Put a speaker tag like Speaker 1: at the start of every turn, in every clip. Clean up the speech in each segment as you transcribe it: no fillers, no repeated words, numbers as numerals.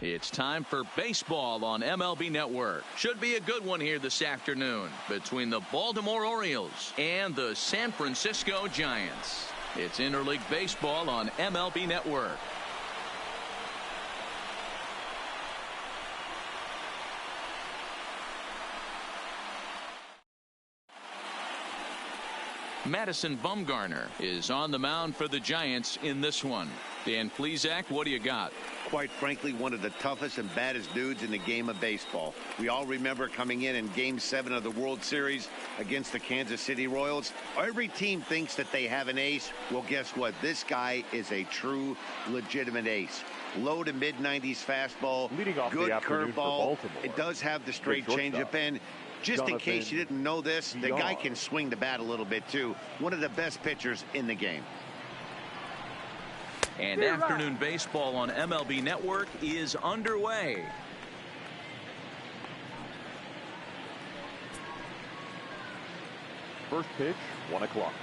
Speaker 1: It's time for baseball on MLB Network. Should be a good one here this afternoon between the Baltimore Orioles and the San Francisco Giants. It's interleague baseball on MLB Network. Madison Bumgarner is on the mound for the Giants in this one. Dan Plesac, what do you got?
Speaker 2: Quite frankly, one of the toughest and baddest dudes in the game of baseball. We all remember coming in Game 7 of the World Series against the Kansas City Royals. Every team thinks that they have an ace. Well, guess what? This guy is a true, legitimate ace. Low to mid-90s fastball, good curveball. It does have the straight changeup in. Just in case you didn't know this, the guy can swing the bat a little bit, too. One of the best pitchers in the game.
Speaker 1: And afternoon baseball on MLB Network is underway.
Speaker 3: First pitch, 1 o'clock.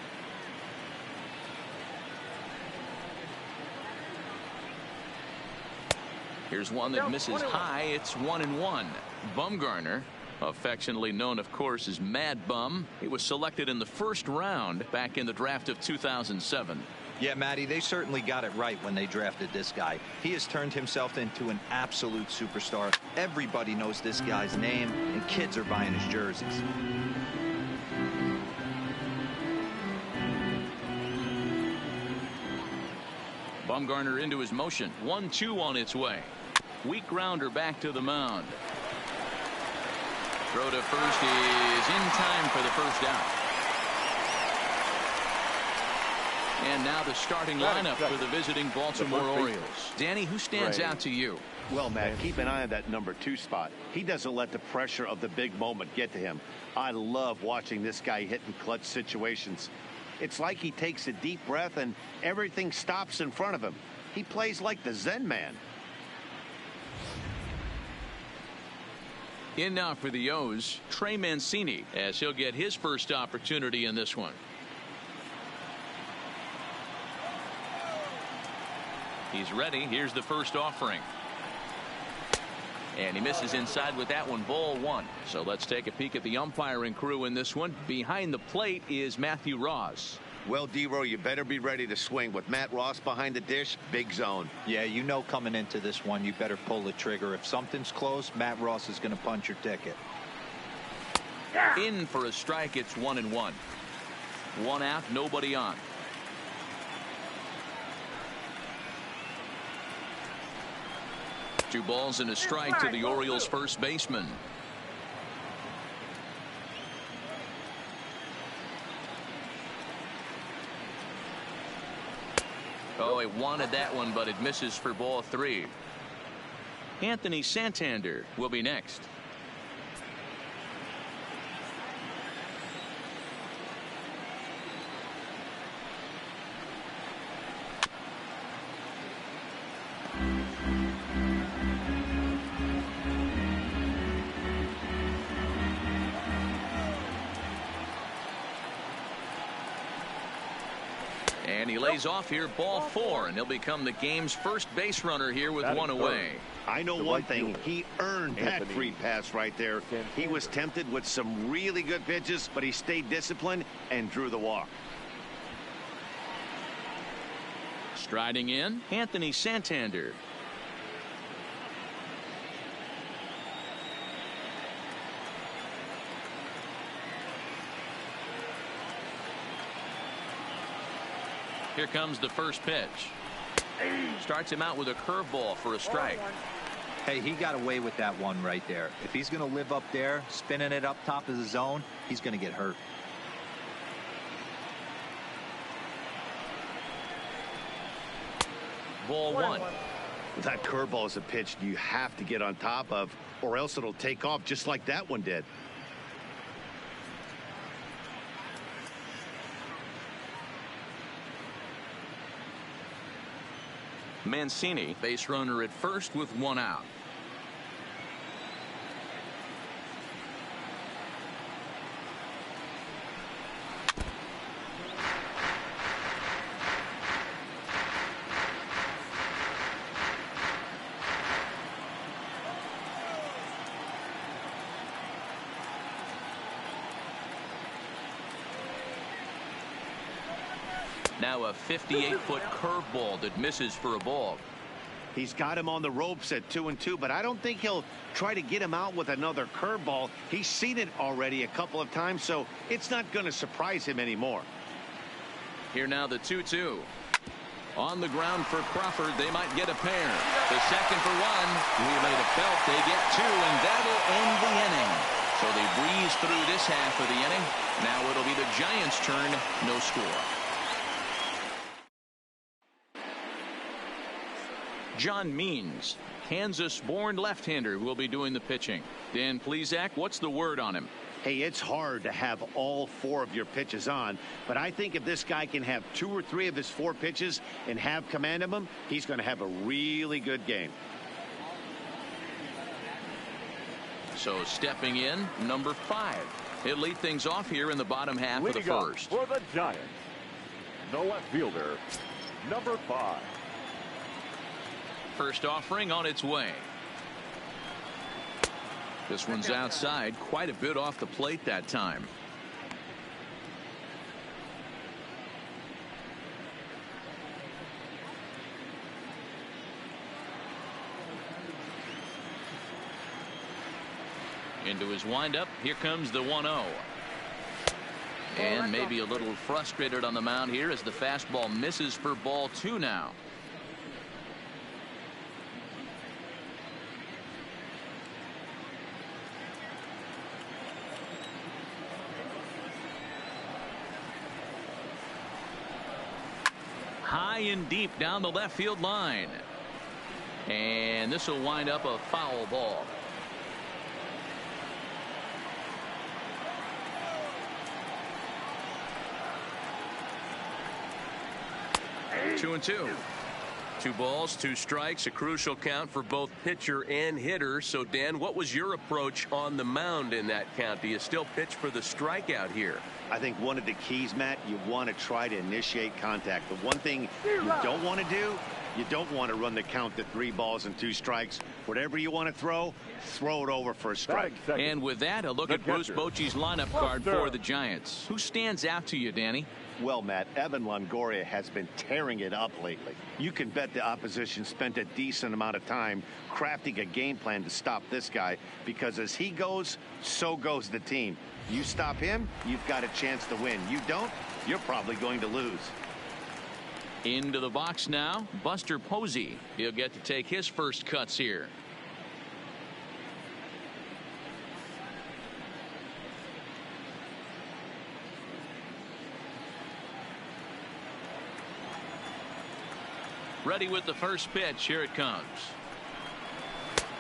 Speaker 1: Here's one that misses high. It's 1-1. Bumgarner, affectionately known, of course, as Mad Bum. He was selected in the first round back in the draft of 2007.
Speaker 4: Yeah, Matty, they certainly got it right when they drafted this guy. He has turned himself into an absolute superstar. Everybody knows this guy's name, and kids are buying his jerseys.
Speaker 1: Bumgarner into his motion. 1-2 on its way. Weak grounder back to the mound. Throw to first is in time for the first out. And now the starting lineup for the visiting Baltimore Orioles. Danny, who stands out to you?
Speaker 2: Well, Matt, keep an eye on that number 2 spot. He doesn't let the pressure of the big moment get to him. I love watching this guy hit in clutch situations. It's like he takes a deep breath and everything stops in front of him. He plays like the Zen man.
Speaker 1: In now for the O's, Trey Mancini, as he'll get his first opportunity in this one. He's ready. Here's the first offering. And he misses inside with that one. Ball 1. So let's take a peek at the umpiring crew in this one. Behind the plate is Matthew Ross.
Speaker 2: Well, D-Row, you better be ready to swing. With Matt Ross behind the dish, big zone.
Speaker 4: Yeah, you know coming into this one, you better pull the trigger. If something's close, Matt Ross is going to punch your ticket.
Speaker 1: In for a strike. It's 1-1. 1 out, nobody on. Two balls and a strike to the Orioles first baseman. Oh, he wanted that one, but it misses for ball 3. Anthony Santander will be next. And he lays off here, ball 4, and he'll become the game's first base runner here with 1 away.
Speaker 2: I know one thing. He earned that free pass right there. He was tempted with some really good pitches, but he stayed disciplined and drew the walk.
Speaker 1: Striding in, Anthony Santander. Here comes the first pitch. Starts him out with a curveball for a strike.
Speaker 4: Hey, he got away with that one right there. If he's going to live up there, spinning it up top of the zone, he's going to get hurt.
Speaker 1: Ball 1.
Speaker 2: That curveball is a pitch you have to get on top of, or else it'll take off just like that one did.
Speaker 1: Mancini, base runner at first with 1 out. Now a 58-foot curveball that misses for a ball.
Speaker 2: He's got him on the ropes at 2-2, but I don't think he'll try to get him out with another curveball. He's seen it already a couple of times, so it's not going to surprise him anymore.
Speaker 1: Here now the 2-2. On the ground for Crawford. They might get a pair. The second for one. Relay to Belt. They get two, and that'll end the inning. So they breeze through this half of the inning. Now it'll be the Giants' turn. No score. John Means, Kansas-born left-hander, will be doing the pitching. Dan Plesac, what's the word on him?
Speaker 2: Hey, it's hard to have all four of your pitches on, but I think if this guy can have 2 or 3 of his 4 pitches and have command of them, he's going to have a really good game.
Speaker 1: So stepping in, number 5. He'll lead things off here in the bottom half of the first.
Speaker 3: For the Giants, the left fielder, number 5.
Speaker 1: First offering on its way. This one's outside, quite a bit off the plate that time. Into his windup. Here comes the 1-0. And maybe a little frustrated on the mound here as the fastball misses for ball 2 now. High and deep down the left field line. And this will wind up a foul ball. Two and two.
Speaker 5: 2 balls, 2 strikes, a crucial count for both pitcher and hitter. So, Dan, what was your approach on the mound in that count? Do you still pitch for the strikeout here?
Speaker 2: I think one of the keys, Matt, you want to try to initiate contact. The one thing you don't want to do, you don't want to run the count to 3 balls and 2 strikes. Whatever you want to throw it over for a strike.
Speaker 1: And with that, a look at Bruce Bochy's lineup card for the Giants. Who stands out to you, Danny?
Speaker 2: Well, Matt, Evan Longoria has been tearing it up lately. You can bet the opposition spent a decent amount of time crafting a game plan to stop this guy, because as he goes, so goes the team. You stop him, you've got a chance to win. You don't, you're probably going to lose.
Speaker 1: Into the box now, Buster Posey. He'll get to take his first cuts here. Ready with the first pitch. Here it comes.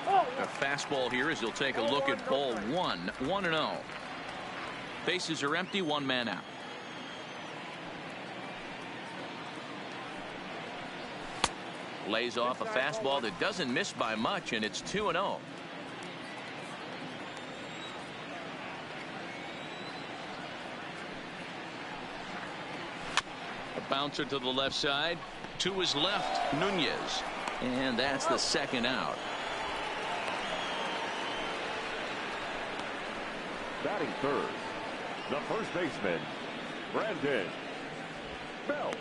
Speaker 1: A fastball here as he'll take a look at ball 1. 1-0. Bases are empty. 1 man out. Lays off a fastball that doesn't miss by much, and it's 2-0. A bouncer to the left side. To his left, Nunez. And that's the second out.
Speaker 3: Batting third, the first baseman, Brandon Belt.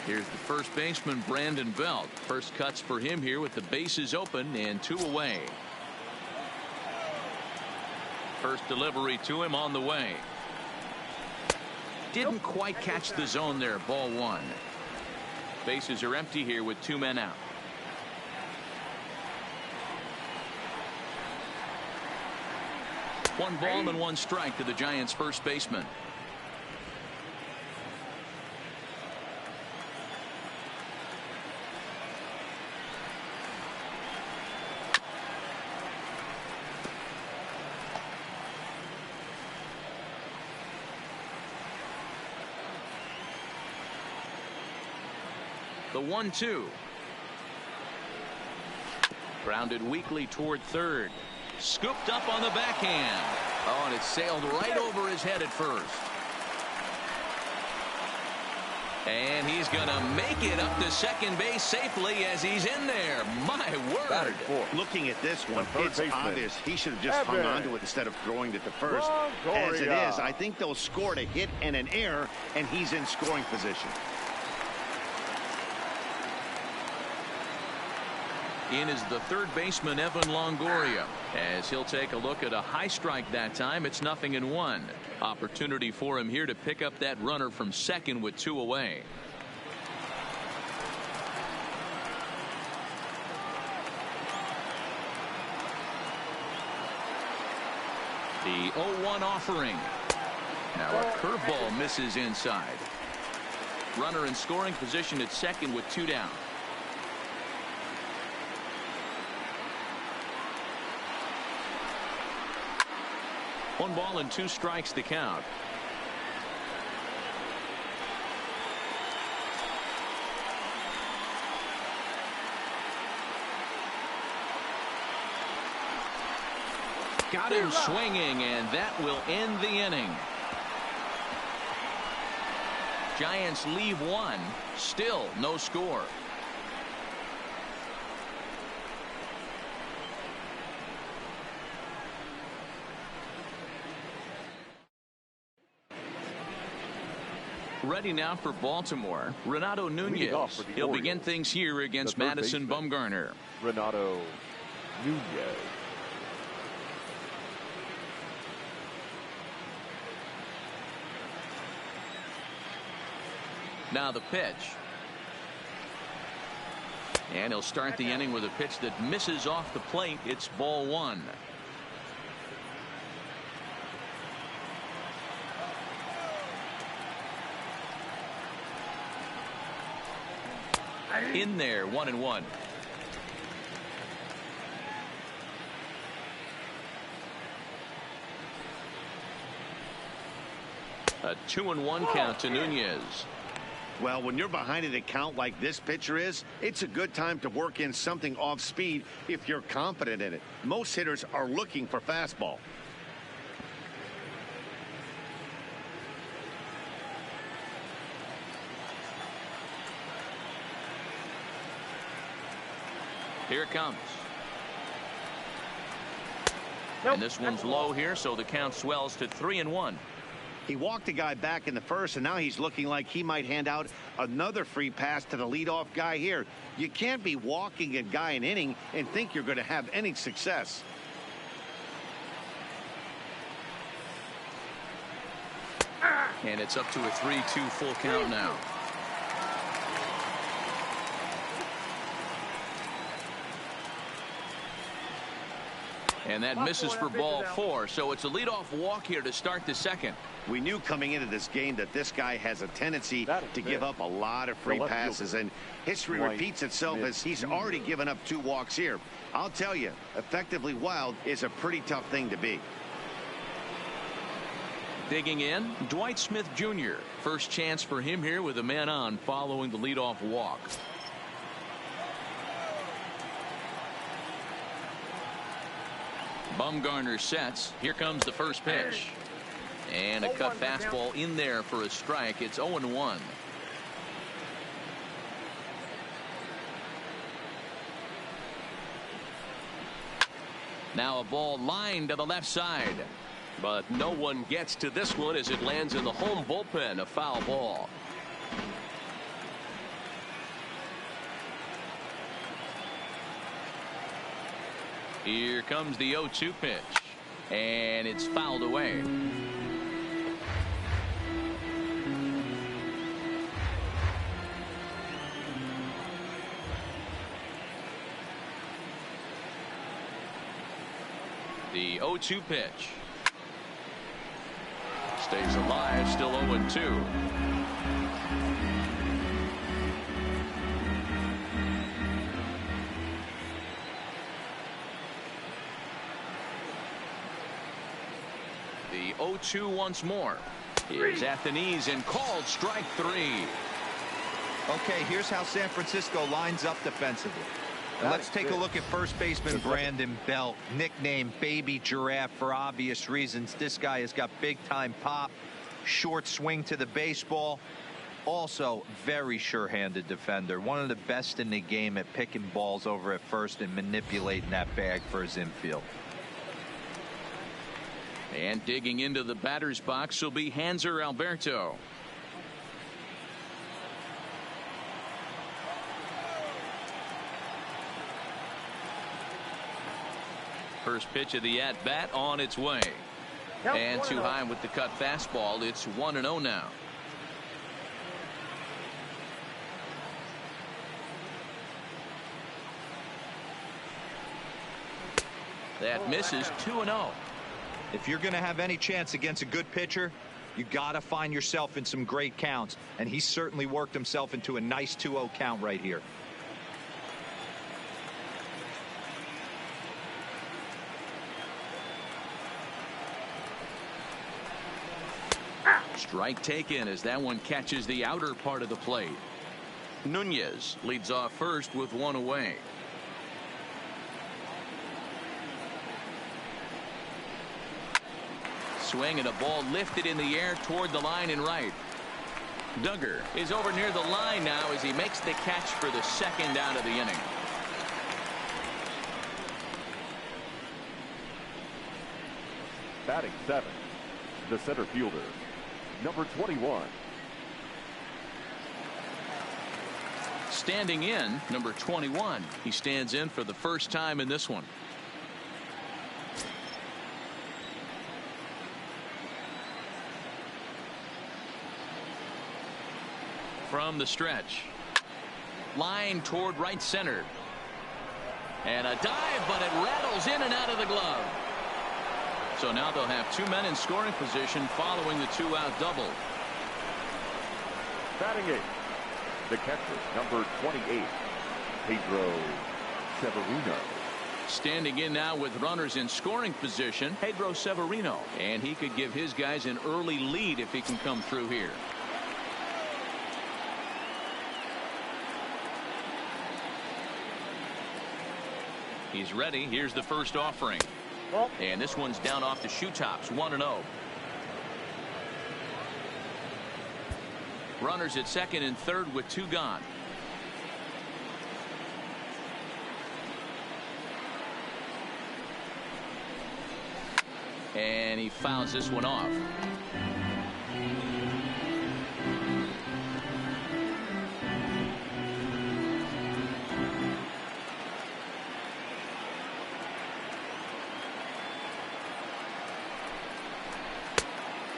Speaker 1: Here's the first baseman, Brandon Belt. First cuts for him here with the bases open and 2 away. First delivery to him on the way. Didn't quite catch the zone there. Ball 1. Bases are empty here with 2 men out. One ball and 1 strike to the Giants' first baseman. The 1-2. Grounded weakly toward third. Scooped up on the backhand. Oh, and it sailed right over his head at first. And he's going to make it up to second base safely as he's in there. My word.
Speaker 2: Looking at this one, it's obvious he should have just hung on to it instead of throwing it to first. As it is, I think they'll score a hit and an error, and he's in scoring position.
Speaker 1: In is the third baseman, Evan Longoria, as he'll take a look at a high strike that time. It's 0-1. Opportunity for him here to pick up that runner from second with 2 away. The 0-1 offering. Now a curveball misses inside. Runner in scoring position at second with 2 down. One ball and 2 strikes the count. Got him swinging, and that will end the inning. Giants leave 1. Still no score. Ready now for Baltimore, Renato Nunez. He'll begin things here against Madison Bumgarner.
Speaker 3: Renato Nunez.
Speaker 1: Now the pitch. And he'll start the inning with a pitch that misses off the plate. It's ball 1. In there, 1-1. A 2-1 count to Nunez.
Speaker 2: Well, when you're behind an account like this pitcher is, it's a good time to work in something off speed if you're confident in it. Most hitters are looking for fastball.
Speaker 1: Here it comes. And this one's low here, so the count swells to 3-1.
Speaker 2: He walked a guy back in the first, and now he's looking like he might hand out another free pass to the leadoff guy here. You can't be walking a guy an inning and think you're going to have any success.
Speaker 1: And it's up to a 3-2 full count now. And that misses for ball 4, so it's a leadoff walk here to start the second.
Speaker 2: We knew coming into this game that this guy has a tendency to give up a lot of free passes, and history repeats itself as he's already given up 2 walks here. I'll tell you, effectively wild is a pretty tough thing to be.
Speaker 1: Digging in, Dwight Smith Jr. First chance for him here with a man on following the leadoff walk. Bumgarner sets. Here comes the first pitch. And a cut fastball in there for a strike. It's 0-1. Now a ball lined to the left side. But no one gets to this one as it lands in the home bullpen. A foul ball. Here comes the 0-2 pitch. And it's fouled away. The 0-2 pitch. Stays alive, still 0-2. The 0-2 once more. Is at the knees and called strike 3.
Speaker 4: Okay, here's how San Francisco lines up defensively. And let's take a look at first baseman Brandon Belt, nicknamed Baby Giraffe for obvious reasons. This guy has got big time pop, short swing to the baseball. Also, very sure-handed defender. One of the best in the game at picking balls over at first and manipulating that bag for his infield.
Speaker 1: And digging into the batter's box will be Hanser Alberto. First pitch of the at-bat on its way. And too high with the cut fastball. It's 1-0 now. That misses. 2-0.
Speaker 4: If you're going to have any chance against a good pitcher, you got to find yourself in some great counts. And he certainly worked himself into a nice 2-0 count right here.
Speaker 1: Strike taken as that one catches the outer part of the plate. Nunez leads off first with one away. Swing and a ball lifted in the air toward the line and right. Duggar is over near the line now as he makes the catch for the second out of the inning.
Speaker 3: Batting 7, the center fielder, number 21.
Speaker 1: Standing in, number 21. He stands in for the first time in this one. From the stretch. Line toward right center. And a dive, but it rattles in and out of the glove. So now they'll have two men in scoring position following the two-out double.
Speaker 3: Batting 8, the catcher, number 28, Pedro Severino.
Speaker 1: Standing in now with runners in scoring position, Pedro Severino. And he could give his guys an early lead if he can come through here. He's ready. Here's the first offering. And this one's down off the shoe tops. 1-0. Runners at second and third with two gone. And he fouls this one off.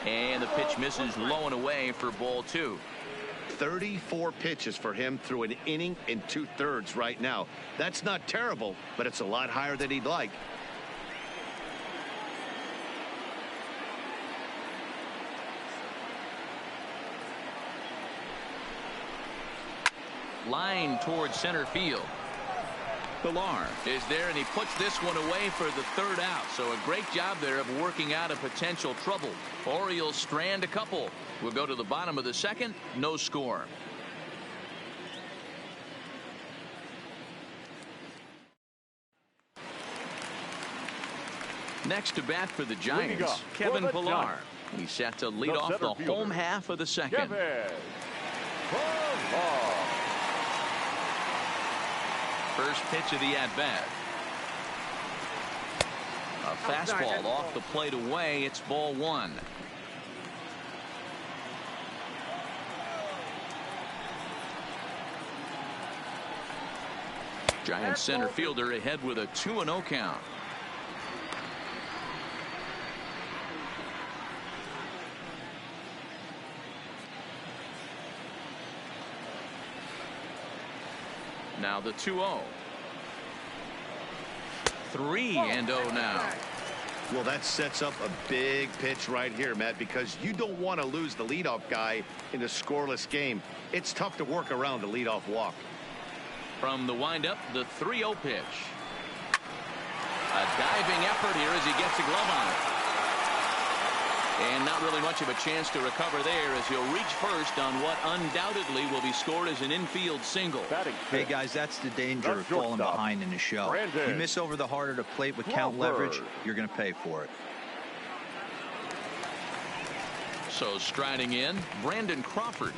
Speaker 1: And the pitch misses low and away for ball 2.
Speaker 2: 34 pitches for him through an inning and 2/3 right now. That's not terrible, but it's a lot higher than he'd like.
Speaker 1: Line towards center field. Pilar is there, and he puts this one away for the third out. So a great job there of working out a potential trouble. Orioles strand a couple. We'll go to the bottom of the second. No score. Next to bat for the Giants, Kevin Pilar. He's set to lead off the home half of the second. First pitch of the at-bat. A fastball off the plate away. It's ball 1. Giants center fielder ahead with a 2-0 count. Now the 2-0. 3-0 now.
Speaker 2: Well, that sets up a big pitch right here, Matt, because you don't want to lose the leadoff guy in a scoreless game. It's tough to work around the leadoff walk.
Speaker 1: From the windup, the 3-0 pitch. A diving effort here as he gets a glove on it. And not really much of a chance to recover there as he'll reach first on what undoubtedly will be scored as an infield single.
Speaker 4: Hey, guys, that's the danger of falling behind in the show. You miss over the heart of the plate with count leverage, you're going to pay for it.
Speaker 1: So striding in, Brandon Crawford.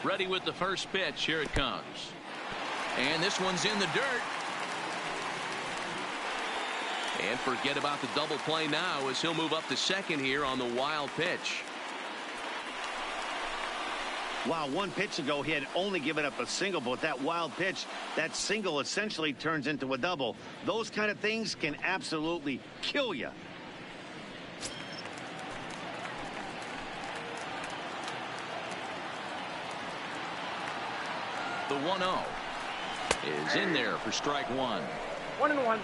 Speaker 1: Ready with the first pitch. Here it comes. And this one's in the dirt. And forget about the double play now as he'll move up to second here on the wild pitch.
Speaker 2: Wow, one pitch ago he had only given up a single, but with that wild pitch, that single essentially turns into a double. Those kind of things can absolutely kill you.
Speaker 1: The 1-0 is in there for strike one.
Speaker 3: 1-1.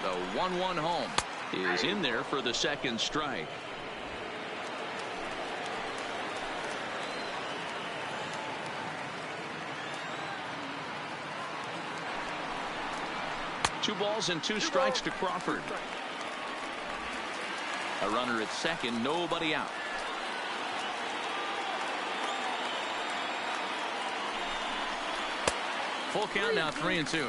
Speaker 1: The 1-1 home is in there for the second strike. Two balls and two strikes to Crawford. A runner at second, nobody out. Full count now, 3-2.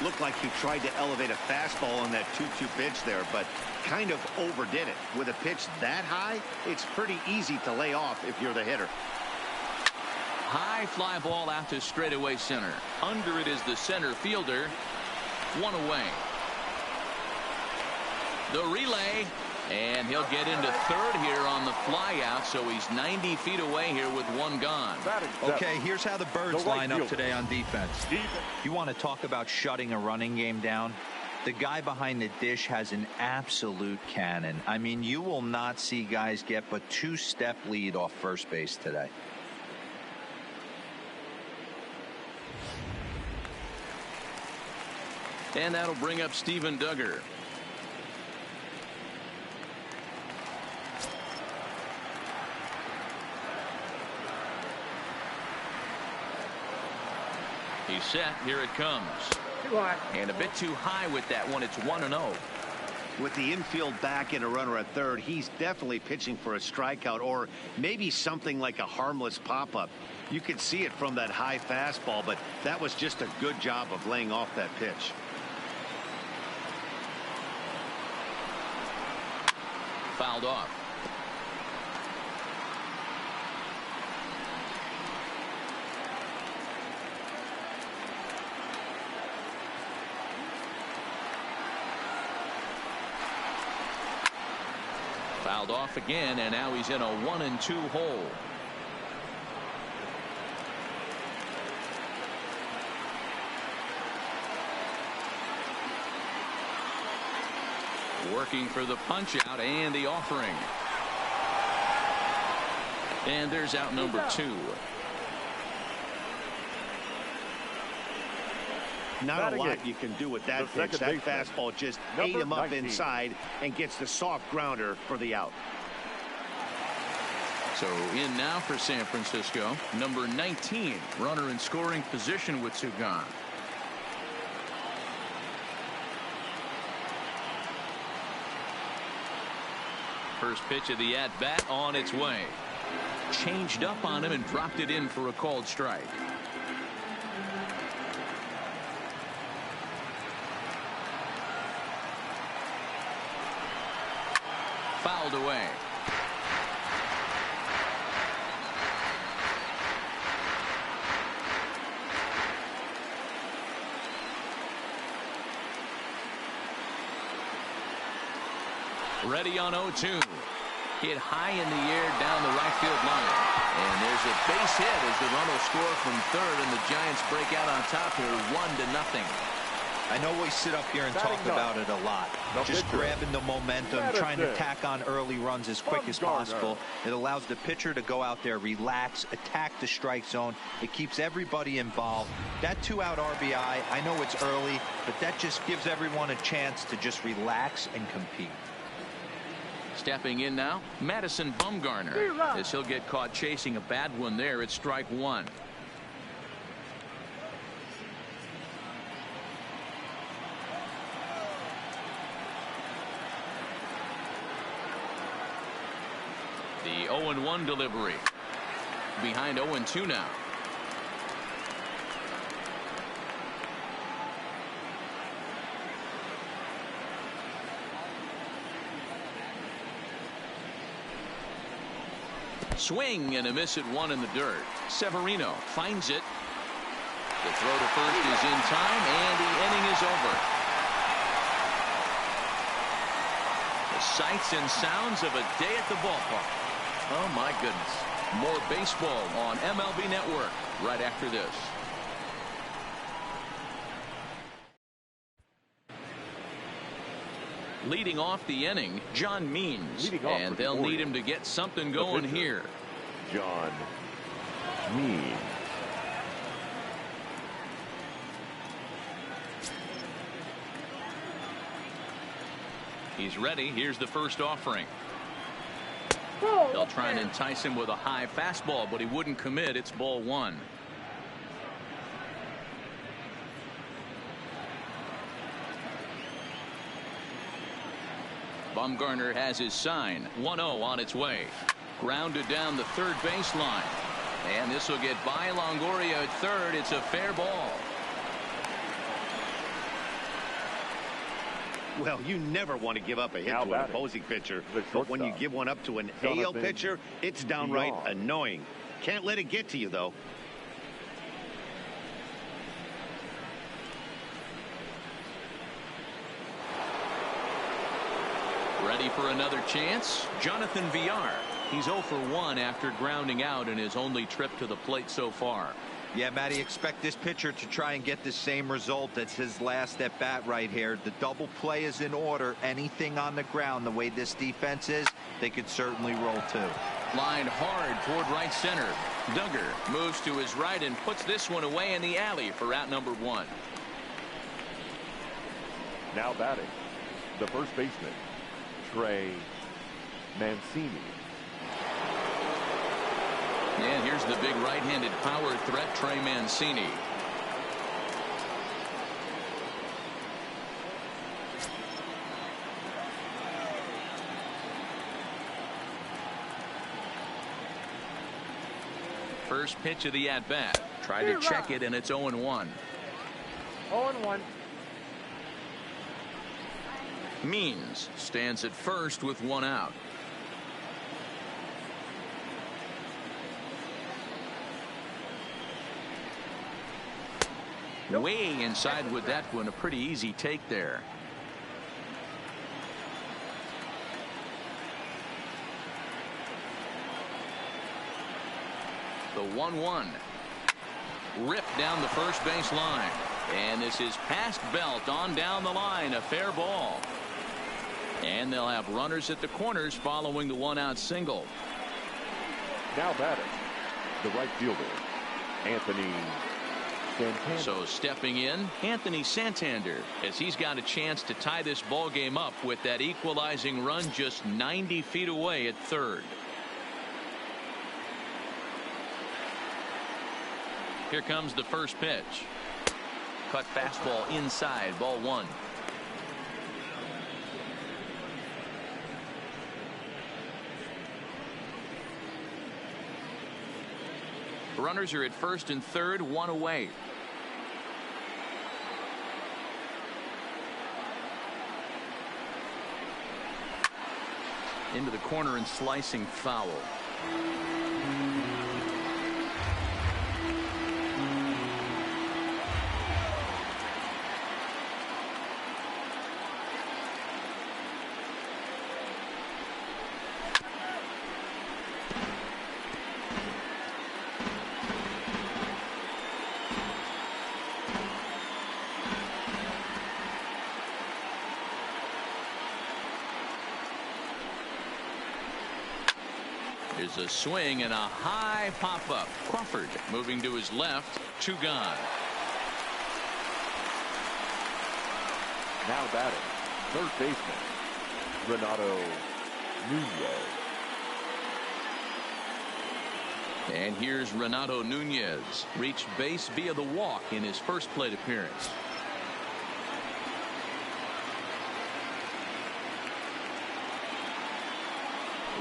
Speaker 2: Looked like he tried to elevate a fastball on that 2-2 pitch there, but kind of overdid it. With a pitch that high, it's pretty easy to lay off if you're the hitter.
Speaker 1: High fly ball out to straightaway center. Under it is the center fielder. One away. The relay, and he'll get into third here on the fly out, so he's 90 feet away here with one gone.
Speaker 4: Okay, here's how the Birds line up today on defense. You want to talk about shutting a running game down? The guy behind the dish has an absolute cannon. I mean, you will not see guys get but two-step lead off first base today.
Speaker 1: And that'll bring up Steven Duggar. He's set. Here it comes. And a bit too high with that one. It's 1-0.
Speaker 2: With the infield back and a runner at third, he's definitely pitching for a strikeout or maybe something like a harmless pop-up. You could see it from that high fastball, but that was just a good job of laying off that pitch.
Speaker 1: Fouled off. Fouled off again, and now he's in a 1-2 hole. Working for the punch out and the offering. And there's out number 2.
Speaker 2: Not a lot you can do with that pitch. That fastball just ate him up inside and gets the soft grounder for the out.
Speaker 1: So in now for San Francisco, number 19, runner in scoring position with two gone. First pitch of the at-bat on its way. Changed up on him and dropped it in for a called strike. Fouled away. Ready on 0-2. Hit high in the air down the right field line. And there's a base hit as the run will score from third, and the Giants break out on top here 1-0.
Speaker 4: I know we sit up here and talk about it a lot. Just grabbing the momentum, trying to tack on early runs as quick as possible. It allows the pitcher to go out there, relax, attack the strike zone. It keeps everybody involved. That 2-out RBI, I know it's early, but that just gives everyone a chance to just relax and compete.
Speaker 1: Stepping in now, Madison Bumgarner, as he'll get caught chasing a bad one there at strike one. The 0-1 delivery. Behind 0-2 now. Swing and a miss at one in the dirt. Severino finds it. The throw to first is in time, and the inning is over. The sights and sounds of a day at the ballpark. Oh, my goodness. More baseball on MLB Network right after this. Leading off the inning, John Means, and they'll need him to get something going here.
Speaker 3: John Means.
Speaker 1: He's ready. Here's the first offering. They'll try and entice him with a high fastball, but he wouldn't commit. It's ball one. Bumgarner has his sign. 1-0 on its way. Grounded down the third baseline. And this will get by Longoria at third. It's a fair ball.
Speaker 2: Well, you never want to give up a hit to an opposing pitcher, but when you give one up to an AL pitcher, it's downright annoying. Can't let it get to you, though.
Speaker 1: Ready for another chance? Jonathan Villar. He's 0 for 1 after grounding out in his only trip to the plate so far.
Speaker 4: Yeah, Matty, expect this pitcher to try and get the same result. That's his last at bat right here. The double play is in order. Anything on the ground, the way this defense is, they could certainly roll too.
Speaker 1: Lined hard toward right center. Duggar moves to his right and puts this one away in the alley for out number 1.
Speaker 3: Now batting, the first baseman, Trey Mancini.
Speaker 1: And here's the big right-handed power threat, Trey Mancini. First pitch of the at-bat. Tried to check it, and it's 0-1.
Speaker 6: 0-1.
Speaker 1: Means stands at first with 1 out. Way inside with that one. A pretty easy take there. The 1-1. Ripped down the first base line. And this is past Belt on down the line. A fair ball. And they'll have runners at the corners following the 1-out single.
Speaker 3: Now batting, the right fielder, Anthony Santander.
Speaker 1: So stepping in, Anthony Santander, as he's got a chance to tie this ball game up with that equalizing run just 90 feet away at third. Here comes the first pitch. Cut fastball inside, ball 1. Runners are at first and third, 1 away. Into the corner and slicing foul. There's a swing and a high pop-up. Crawford moving to his left. 2 gone.
Speaker 3: Now batting, third baseman, Renato Nunez.
Speaker 1: And here's Renato Nunez. Reached base via the walk in his first plate appearance.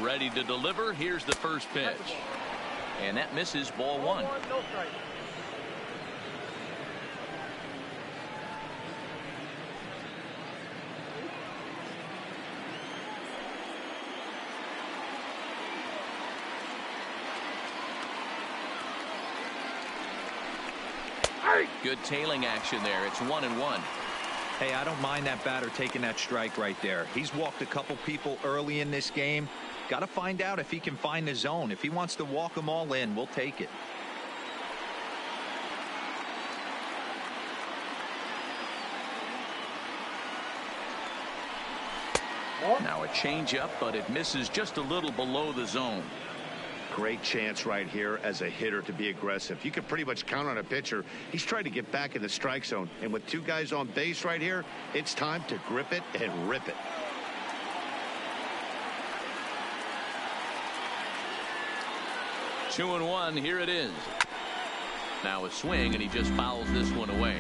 Speaker 1: Ready to deliver. Here's the first pitch. And that misses, ball 1.
Speaker 6: No strike.
Speaker 1: Good tailing action there. It's 1-1.
Speaker 4: Hey, I don't mind that batter taking that strike right there. He's walked a couple people early in this game. Got to find out if he can find the zone. If he wants to walk them all in, we'll take it.
Speaker 1: Now a changeup, but it misses just a little below the zone.
Speaker 2: Great chance right here as a hitter to be aggressive. You can pretty much count on a pitcher. He's trying to get back in the strike zone. And with two guys on base right here, it's time to grip it and rip it.
Speaker 1: Two and one. Here it is. Now a swing, and he just fouls this one away.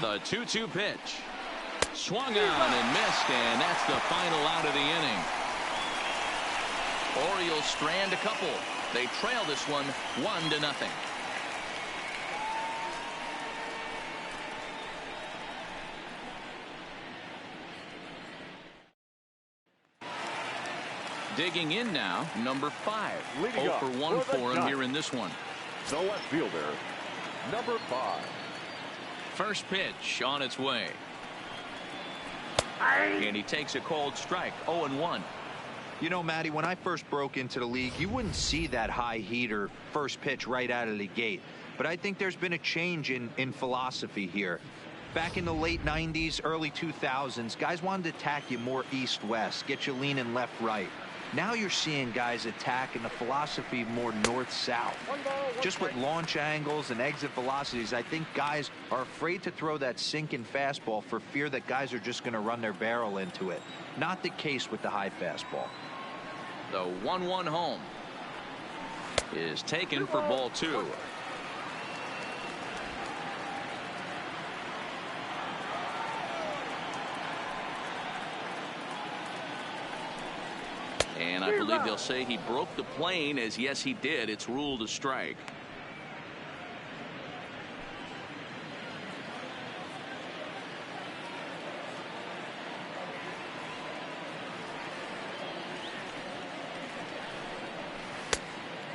Speaker 1: The 2-2 pitch. Swung on and missed, and that's the final out of the inning. Orioles strand a couple. They trail this one 1-0. Digging in now, number 5. 0 for 1 for him here in this one.
Speaker 3: The left fielder, number 5.
Speaker 1: First pitch on its way. And he takes a cold strike. 0-1.
Speaker 4: You know, Matty, when I first broke into the league, you wouldn't see that high heater first pitch right out of the gate. But I think there's been a change in philosophy here. Back in the late 90s, early 2000s, guys wanted to attack you more east-west, get you leaning left-right. Now you're seeing guys attack in the philosophy more north-south. Just with launch angles and exit velocities, I think guys are afraid to throw that sinking fastball for fear that guys are just going to run their barrel into it. Not the case with the high fastball.
Speaker 1: The 1-1 home is taken for ball 2. And I believe they'll say he broke the plane, as yes he did. It's ruled a strike.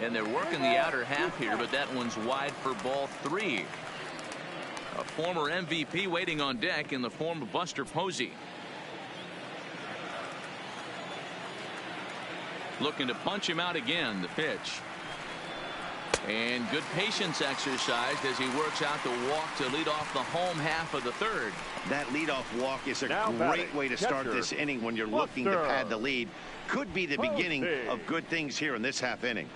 Speaker 1: And they're working the outer half here, but that one's wide for ball 3. A former MVP waiting on deck in the form of Buster Posey. Looking to punch him out again. The pitch. And good patience exercised as he works out the walk to lead off the home half of the third.
Speaker 2: That leadoff walk is a great way to start this inning when you're looking to pad the lead. Could be the beginning of good things here in this half inning.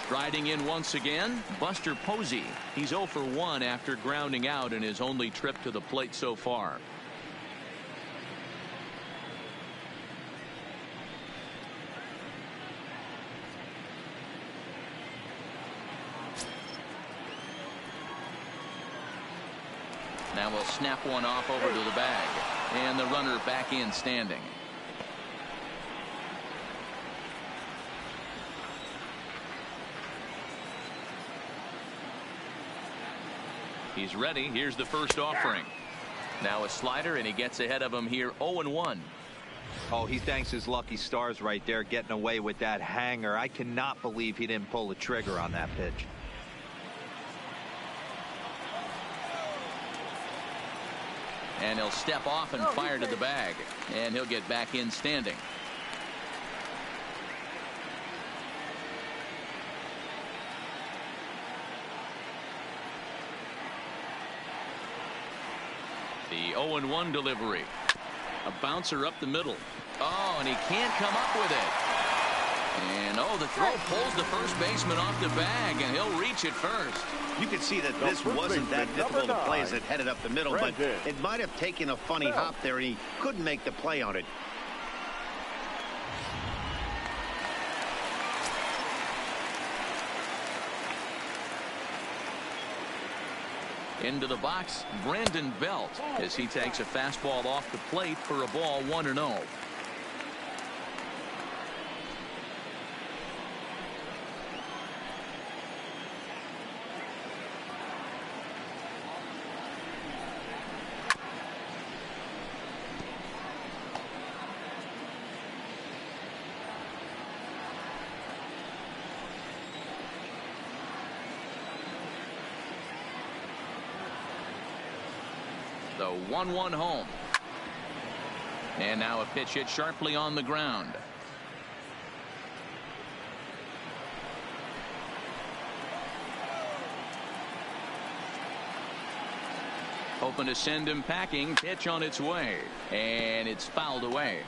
Speaker 1: Striding in once again, Buster Posey. He's 0 for 1 after grounding out in his only trip to the plate so far. Now we'll snap one off over to the bag. And the runner back in standing. He's ready. Here's the first offering. Now a slider, and he gets ahead of him here 0-1.
Speaker 4: Oh, he thanks his lucky stars right there getting away with that hanger. I cannot believe he didn't pull the trigger on that pitch.
Speaker 1: And he'll step off and fire to the bag. And he'll get back in standing. The 0-1 delivery. A bouncer up the middle. Oh, and he can't come up with it. And oh, the throw pulls the first baseman off the bag, and he'll reach it first.
Speaker 2: You can see that this wasn't that difficult to play as it headed up the middle, but it might have taken a funny hop there, and he couldn't make the play on it.
Speaker 1: Into the box, Brandon Belt, as he takes a fastball off the plate for a ball 1-0. The 1-1 home. And now a pitch hit sharply on the ground. Hoping to send him packing. Pitch on its way. And it's fouled away.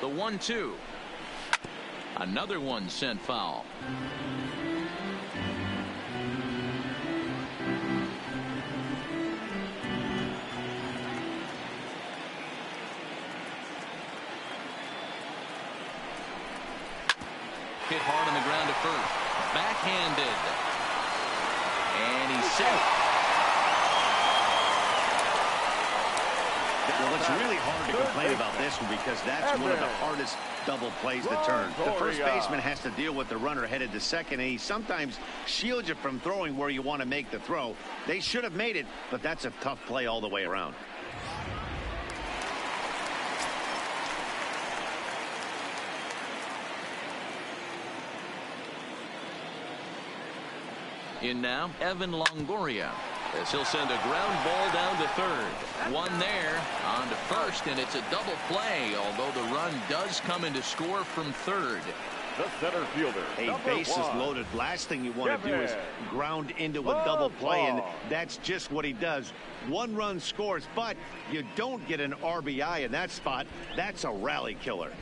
Speaker 1: The 1-2. Another one sent foul. Hit hard on the ground to first. Backhanded. And he's safe.
Speaker 2: Well, it's really hard to complain about this one because that's one of the hardest double plays to turn. The first baseman has to deal with the runner headed to second, and he sometimes shields you from throwing where you want to make the throw. They should have made it, but that's a tough play all the way around.
Speaker 1: In now, Evan Longoria, as he'll send a ground ball down to third. One there, on to first, and it's a double play, although the run does come in to score from third.
Speaker 3: The center fielder.
Speaker 2: Hey, bases loaded. Last thing you want to do is ground into a double play, and that's just what he does. One run scores, but you don't get an RBI in that spot. That's a rally killer.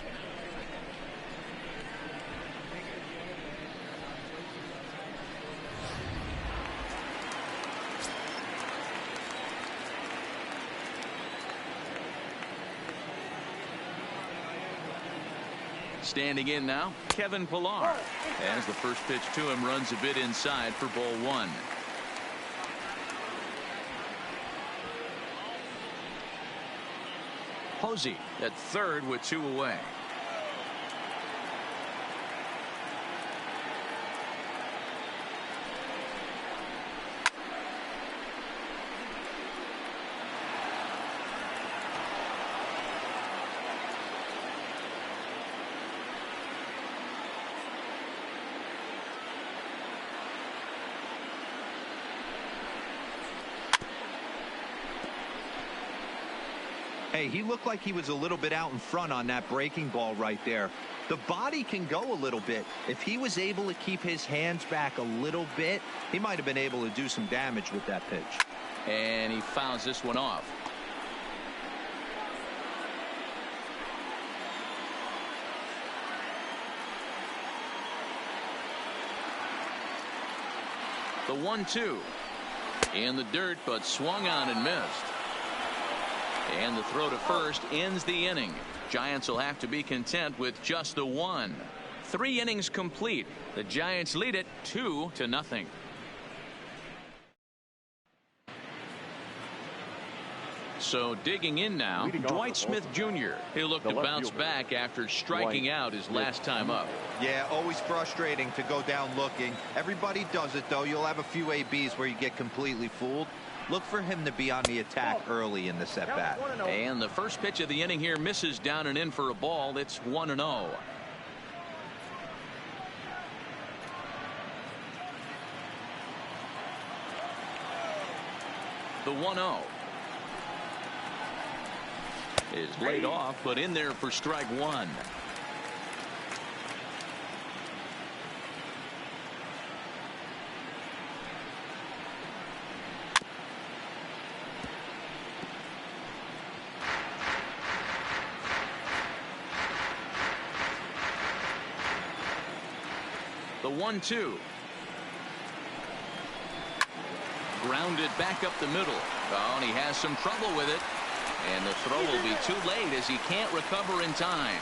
Speaker 1: Standing in now, Kevin Pillar, as the first pitch to him runs a bit inside for ball one. Posey at third with two away.
Speaker 4: Hey, he looked like he was a little bit out in front on that breaking ball right there. The body can go a little bit. If he was able to keep his hands back a little bit, he might have been able to do some damage with that pitch.
Speaker 1: And he fouls this one off. The 1-2 in the dirt, but swung on and missed. And the throw to first ends the inning. Giants will have to be content with just the one. 3 innings complete. The Giants lead it 2-0. So digging in now, Dwight Smith Jr. He'll look to bounce back after striking out his last time up.
Speaker 4: Yeah, always frustrating to go down looking. Everybody does it, though. You'll have a few ABs where you get completely fooled. Look for him to be on the attack early in the at-bat.
Speaker 1: And the first pitch of the inning here misses down and in for a ball. It's 1-0. The 1-0 is laid off, but in there for strike one. The 1-2. Grounded back up the middle. Oh, and he has some trouble with it. And the throw will be too late as he can't recover in time.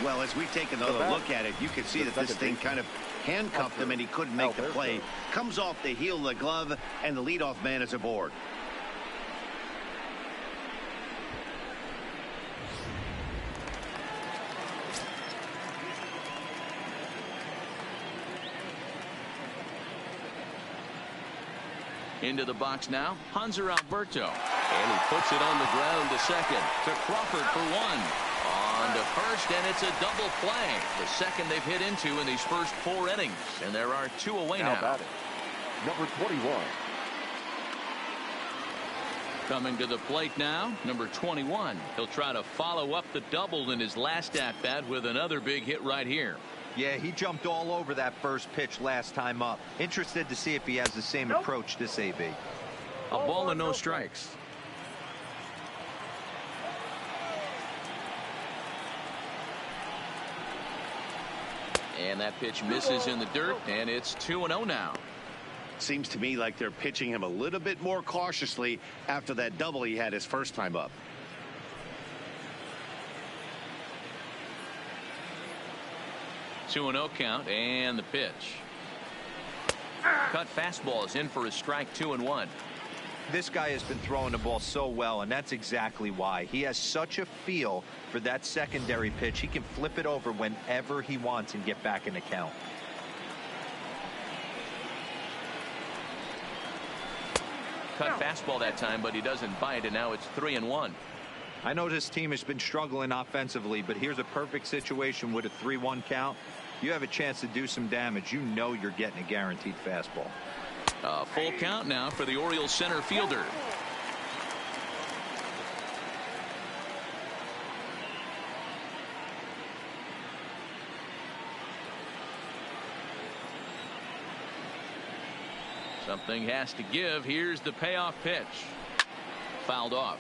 Speaker 2: Well, as we take another look at it, you can see that this thing kind of handcuffed him and he couldn't make the play. Comes off the heel of the glove, and the leadoff man is aboard.
Speaker 1: Into the box now, Hanser Alberto. And he puts it on the ground to second. To Crawford for one. On to first, and it's a double play. The second they've hit into in these first 4 innings. And there are 2 away now.
Speaker 3: batting, number 21.
Speaker 1: Coming to the plate now, number 21. He'll try to follow up the double in his last at-bat with another big hit right here.
Speaker 4: Yeah, he jumped all over that first pitch last time up. Interested to see if he has the same approach this AB.
Speaker 1: A ball and no strikes. And that pitch misses in the dirt, and it's 2-0 now.
Speaker 2: Seems to me like they're pitching him a little bit more cautiously after that double he had his first time up.
Speaker 1: Two 2-0 count, and the pitch. Cut fastball is in for a strike, 2-1.
Speaker 4: This guy has been throwing the ball so well, and that's exactly why. He has such a feel for that secondary pitch. He can flip it over whenever he wants and get back in the count.
Speaker 1: Cut fastball that time, but he doesn't bite, and now it's 3-1.
Speaker 4: I know this team has been struggling offensively, but here's a perfect situation with a 3-1 count. You have a chance to do some damage. You know you're getting a guaranteed fastball.
Speaker 1: A full count now for the Orioles center fielder. Something has to give. Here's the payoff pitch. Fouled off.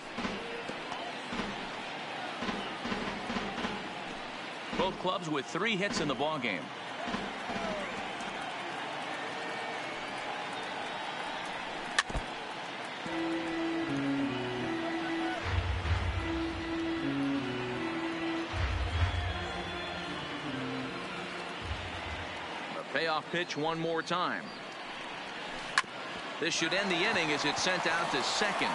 Speaker 1: Both clubs with 3 hits in the ballgame. A payoff pitch one more time. This should end the inning as it's sent out to second.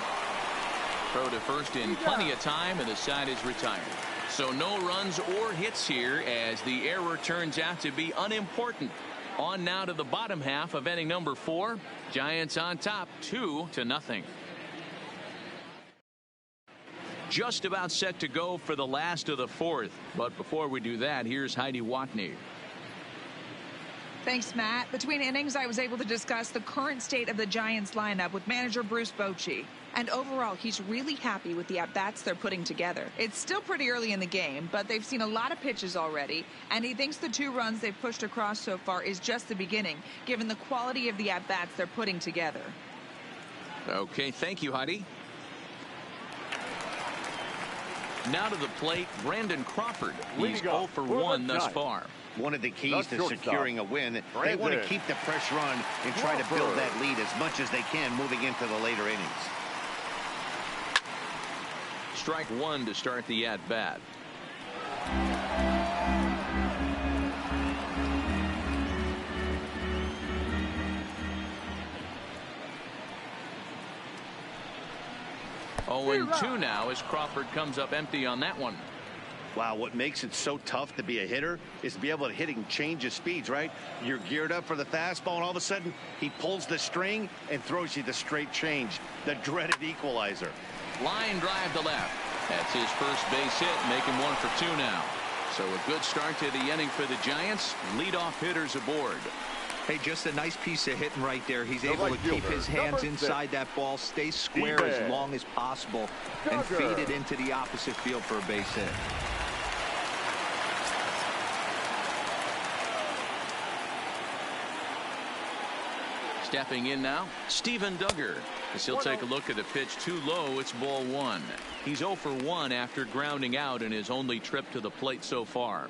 Speaker 1: Throw to first in plenty of time, and the side is retired. So no runs or hits here as the error turns out to be unimportant. On now to the bottom half of inning number 4. Giants on top 2-0. Just about set to go for the last of the 4th. But before we do that, here's Heidi Watney.
Speaker 7: Thanks, Matt. Between innings, I was able to discuss the current state of the Giants lineup with manager Bruce Bochy. And overall, he's really happy with the at-bats they're putting together. It's still pretty early in the game, but they've seen a lot of pitches already, and he thinks the 2 runs they've pushed across so far is just the beginning, given the quality of the at-bats they're putting together.
Speaker 1: Okay, thank you, Heidi. Now to the plate, Brandon Crawford. He's 0 for 1 thus far.
Speaker 2: One of the keys to securing a win, they want to keep the pressure on and try to build that lead as much as they can moving into the later innings.
Speaker 1: Strike 1 to start the at-bat. Oh, and 2 now as Crawford comes up empty on that one.
Speaker 2: Wow, what makes it so tough to be a hitter is to be able to hit and change of speeds, right? You're geared up for the fastball, and all of a sudden, he pulls the string and throws you the straight change, the dreaded equalizer.
Speaker 1: Line drive to left. That's his first base hit, making 1 for 2 now. So a good start to the inning for the Giants. Leadoff hitters aboard.
Speaker 4: Hey, just a nice piece of hitting right there. He's able to keep his hands inside that ball, stay square as long as possible, and feed it into the opposite field for a base hit.
Speaker 1: Stepping in now, Steven Duggar. As he'll take a look at a pitch too low, it's ball 1. He's 0 for 1 after grounding out in his only trip to the plate so far.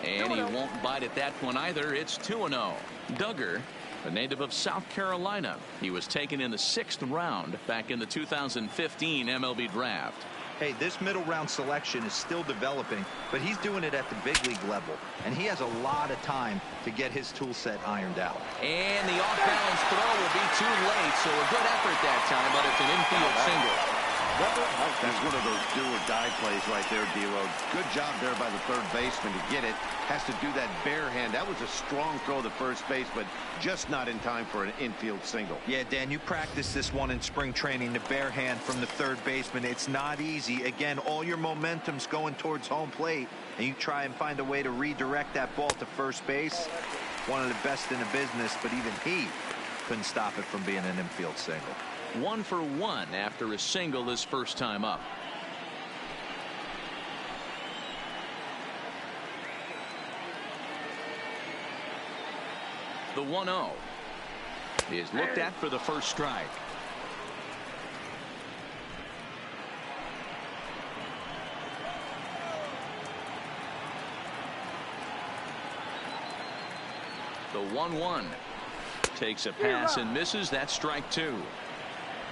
Speaker 1: And he won't bite at that one either. It's 2-0. Duggar, a native of South Carolina. He was taken in the 6th round back in the 2015 MLB draft.
Speaker 4: Hey, this middle round selection is still developing, but he's doing it at the big league level, and he has a lot of time to get his tool set ironed out.
Speaker 1: And the off-balance throw will be too late, so a good effort that time, but it's an infield single.
Speaker 2: That's one of those do-or-die plays right there, D-Lo. Good job there by the third baseman to get it. Has to do that bare hand. That was a strong throw to first base, but just not in time for an infield single.
Speaker 4: Yeah, Dan, you practiced this one in spring training, the bare hand from the third baseman. It's not easy. Again, all your momentum's going towards home plate, and you try and find a way to redirect that ball to first base. One of the best in the business, but even he couldn't stop it from being an infield single.
Speaker 1: 1 for 1 after a single his first time up. The 1-0 is looked at for the first strike. The 1-1 takes a pass and misses. That's strike 2.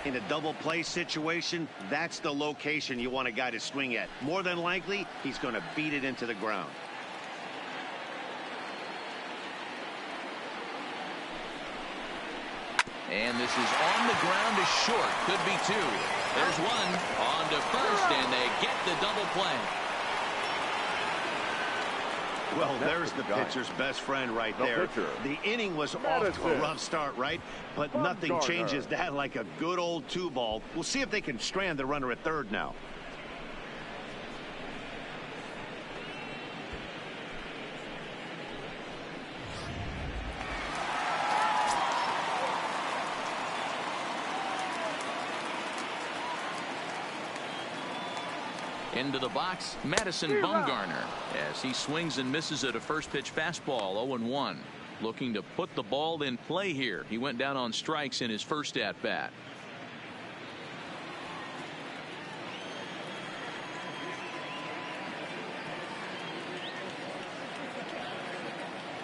Speaker 2: In a double play situation, that's the location you want a guy to swing at. More than likely, he's going to beat it into the ground.
Speaker 1: And this is on the ground to short. Could be 2. There's 1 on to first, and they get the double play.
Speaker 2: Well, there's the pitcher's best friend right there. The inning was off to a rough start, right? But nothing changes that like a good old 2-ball. We'll see if they can strand the runner at third now.
Speaker 1: Into the box, Madison Bumgarner, as he swings and misses at a first pitch fastball. 0-1. Looking to put the ball in play here. He went down on strikes in his first at bat.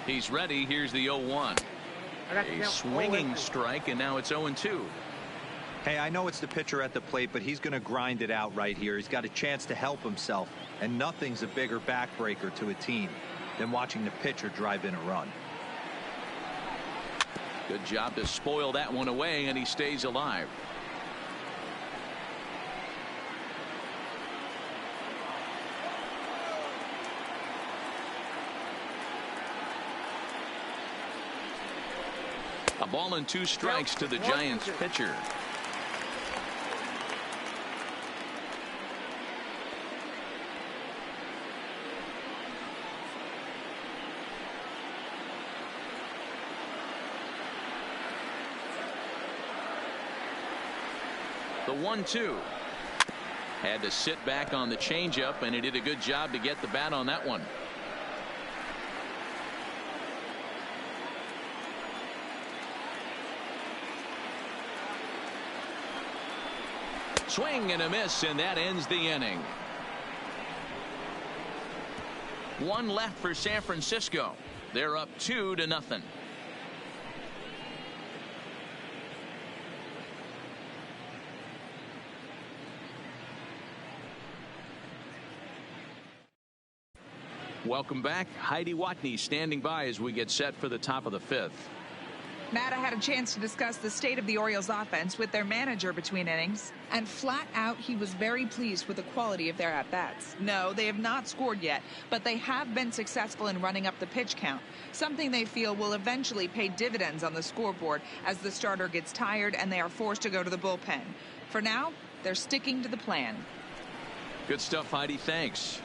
Speaker 1: He's ready. Here's the 0-1. A swinging strike, and now it's 0-2.
Speaker 4: Hey, I know it's the pitcher at the plate, but he's going to grind it out right here. He's got a chance to help himself, and nothing's a bigger backbreaker to a team than watching the pitcher drive in a run.
Speaker 1: Good job to spoil that one away, and he stays alive. A ball and 2 strikes to the Giants pitcher. The 1-2 had to sit back on the changeup, and he did a good job to get the bat on that one. Swing and a miss, and that ends the inning. 1 left for San Francisco. They're up 2-0. Welcome back. Heidi Watney standing by as we get set for the top of the 5th.
Speaker 7: Matt, I had a chance to discuss the state of the Orioles offense with their manager between innings, and flat out he was very pleased with the quality of their at-bats. No, they have not scored yet, but they have been successful in running up the pitch count, something they feel will eventually pay dividends on the scoreboard as the starter gets tired and they are forced to go to the bullpen. For now, they're sticking to the plan.
Speaker 1: Good stuff, Heidi. Thanks.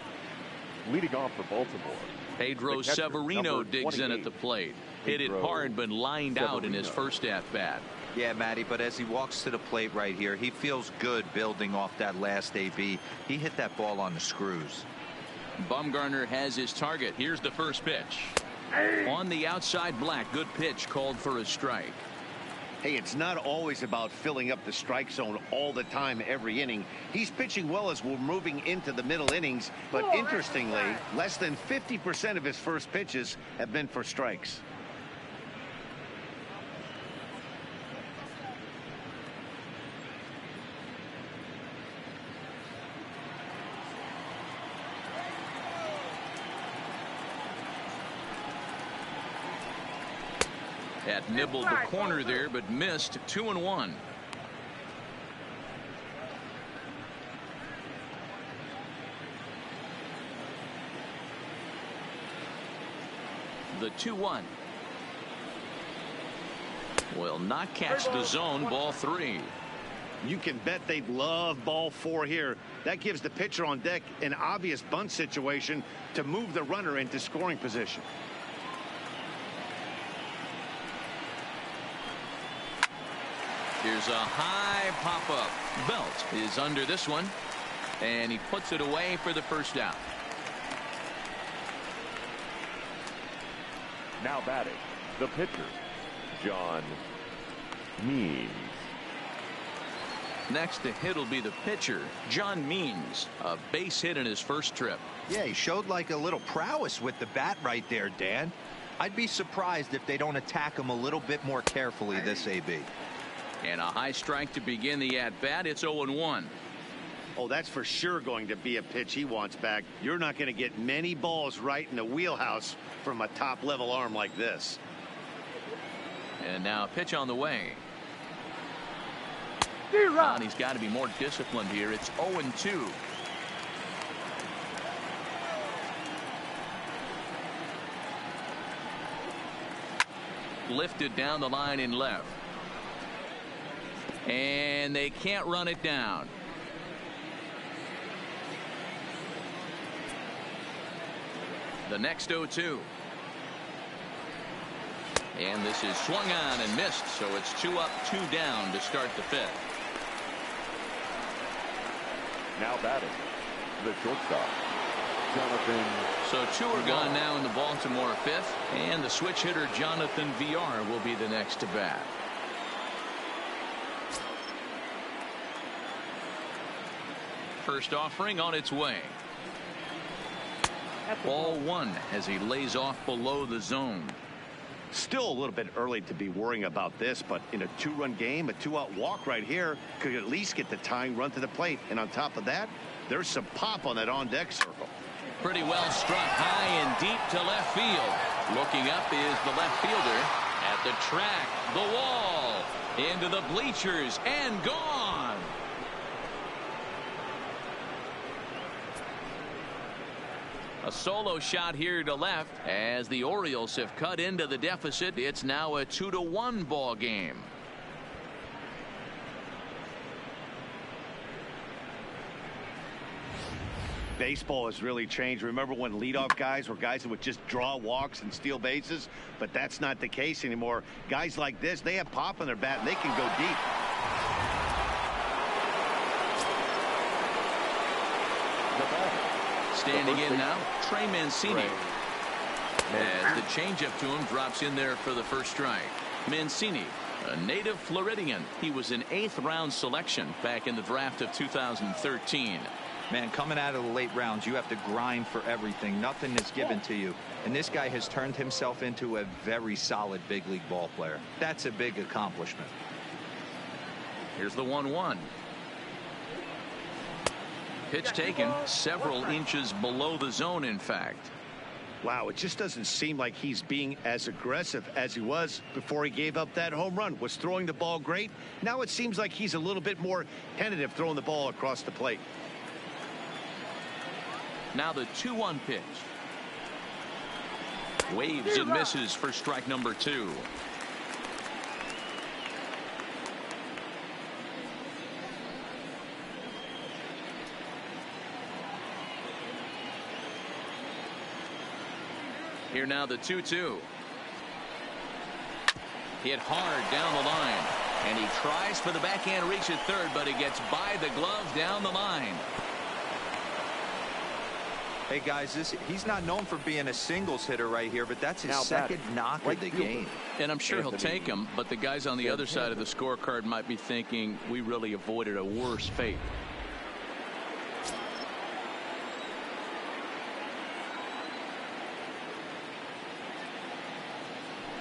Speaker 3: Leading off for Baltimore,
Speaker 1: Pedro Severino digs in at the plate. Hit it hard, but lined out in his first at-bat.
Speaker 4: Yeah, Matty, but as he walks to the plate right here, he feels good building off that last AB. He hit that ball on the screws.
Speaker 1: Bumgarner has his target. Here's the first pitch. On the outside, Black. Good pitch, called for a strike.
Speaker 2: Hey, it's not always about filling up the strike zone all the time every inning. He's pitching well as we're moving into the middle innings, but interestingly, less than 50% of his first pitches have been for strikes.
Speaker 1: Had nibbled the corner there, but missed. 2-1. The 2-1. Will not catch the zone. Ball 3.
Speaker 2: You can bet they'd love ball 4 here. That gives the pitcher on deck an obvious bunt situation to move the runner into scoring position.
Speaker 1: Here's a high pop-up. Belt is under this one, and he puts it away for the first out.
Speaker 3: Now batting, the pitcher, John Means.
Speaker 1: Next to hit will be the pitcher, John Means. A base hit in his first trip.
Speaker 4: Yeah, he showed like a little prowess with the bat right there, Dan. I'd be surprised if they don't attack him a little bit more carefully this AB.
Speaker 1: And a high strike to begin the at-bat. It's 0-1.
Speaker 2: Oh, that's for sure going to be a pitch he wants back. You're not going to get many balls right in the wheelhouse from a top-level arm like this.
Speaker 1: And now a pitch on the way. And he's got to be more disciplined here. It's 0-2. Lifted down the line in left. And they can't run it down. The next 0-2. And this is swung on and missed, so it's 2 up, 2 down to start the 5th.
Speaker 3: Now batting, the shortstop, Jonathan.
Speaker 1: So 2 are gone now in the Baltimore 5th, and the switch hitter Jonathan VR will be the next to bat. First offering on its way. Ball 1 as he lays off below the zone.
Speaker 2: Still a little bit early to be worrying about this, but in a 2-run game, a 2-out walk right here could at least get the tying run to the plate. And on top of that, there's some pop on that on-deck circle.
Speaker 1: Pretty well struck high and deep to left field. Looking up is the left fielder at the track, the wall, into the bleachers, and gone. A solo shot here to left as the Orioles have cut into the deficit. It's now a 2-1 ball game.
Speaker 2: Baseball has really changed. Remember when leadoff guys were guys that would just draw walks and steal bases? But that's not the case anymore. Guys like this, they have pop on their bat and they can go deep.
Speaker 1: Standing in now, Trey Mancini. As the changeup to him drops in there for the first strike. Mancini, a native Floridian. He was an 8th round selection back in the draft of 2013.
Speaker 4: Man, coming out of the late rounds, you have to grind for everything. Nothing is given to you. And this guy has turned himself into a very solid big league ball player. That's a big accomplishment.
Speaker 1: Here's the 1-1. Pitch taken several inches below the zone, in fact.
Speaker 2: Wow, it just doesn't seem like he's being as aggressive as he was before he gave up that home run. Was throwing the ball great. Now it seems like he's a little bit more tentative throwing the ball across the plate.
Speaker 1: Now the 2-1 pitch. Waves and misses for strike number 2. Here now the 2-2. Hit hard down the line. And he tries for the backhand reach at third, but he gets by the glove down the line.
Speaker 4: Hey guys, he's not known for being a singles hitter right here, but that's his second knock of the game.
Speaker 1: And I'm sure he'll take him, but the guys on the other side of the scorecard might be thinking we really avoided a worse fate.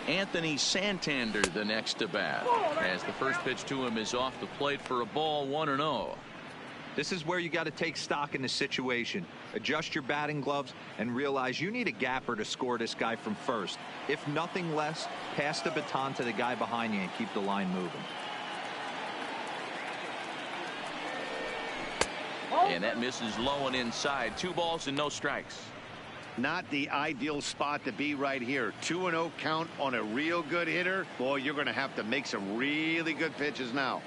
Speaker 1: Anthony Santander the next to bat as the first pitch to him is off the plate for a ball. 1-0.
Speaker 4: This is where you got to take stock in the situation. Adjust your batting gloves and realize you need a gapper to score this guy from first. If nothing less, pass the baton to the guy behind you and keep the line moving.
Speaker 1: And that misses low and inside. 2 balls and no strikes.
Speaker 2: Not the ideal spot to be right here. 2-0 count on a real good hitter. Boy, you're going to have to make some really good pitches now.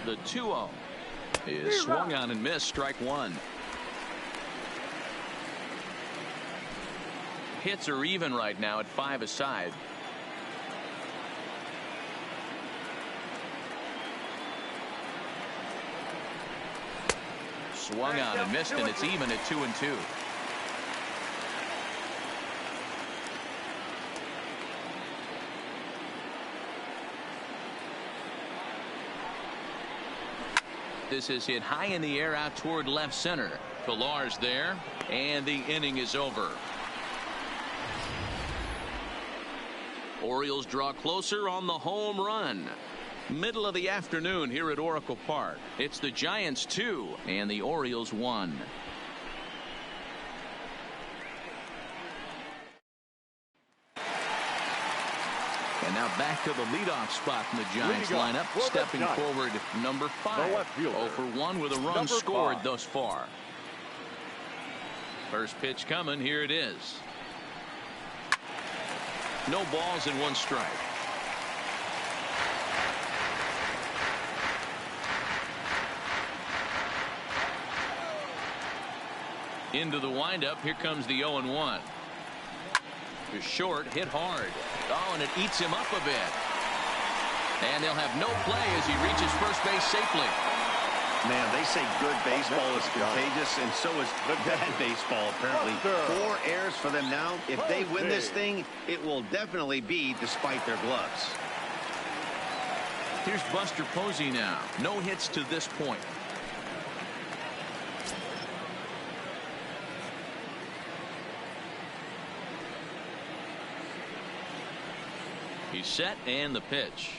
Speaker 1: The 2-0 is swung on and missed. Strike one. Hits are even right now at 5 aside. Swung on and missed, and it's even at 2-2. This is hit high in the air out toward left center. Pillar's there, and the inning is over. Orioles draw closer on the home run. Middle of the afternoon here at Oracle Park. It's the Giants 2 and the Orioles 1. And now back to the leadoff spot in the Giants lineup. Stepping forward, number 5. 0 for 1 with a run scored thus far. First pitch coming. Here it is. No balls and 1 strike. Into the windup. Here comes the 0-1. To short, hit hard. Oh, and it eats him up a bit. And they'll have no play as he reaches first base safely.
Speaker 2: Man, they say good baseball is contagious, and so is bad baseball, apparently. 4 errors for them now. If they win this thing, it will definitely be despite their gloves.
Speaker 1: Here's Buster Posey now. No hits to this point. He's set, and the pitch.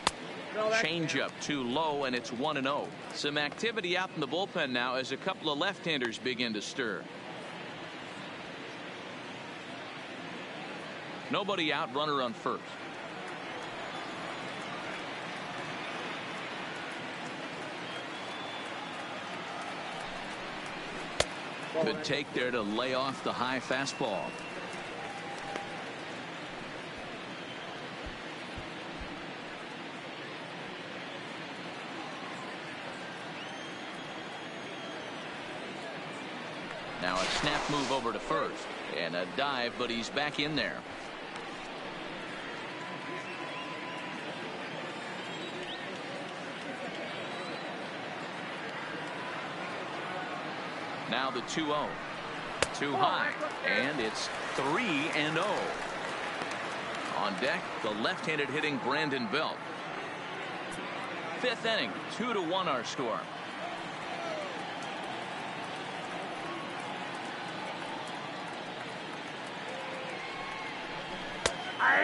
Speaker 1: Changeup too low, and it's 1-0. Some activity out in the bullpen now as a couple of left-handers begin to stir. Nobody out, runner on first. Good take there to lay off the high fastball. Now a snap move over to first and a dive, but he's back in there. Now the 2-0. Too high, and it's 3-0. On deck, the left-handed hitting Brandon Belt. 5th inning, 2-1 our score.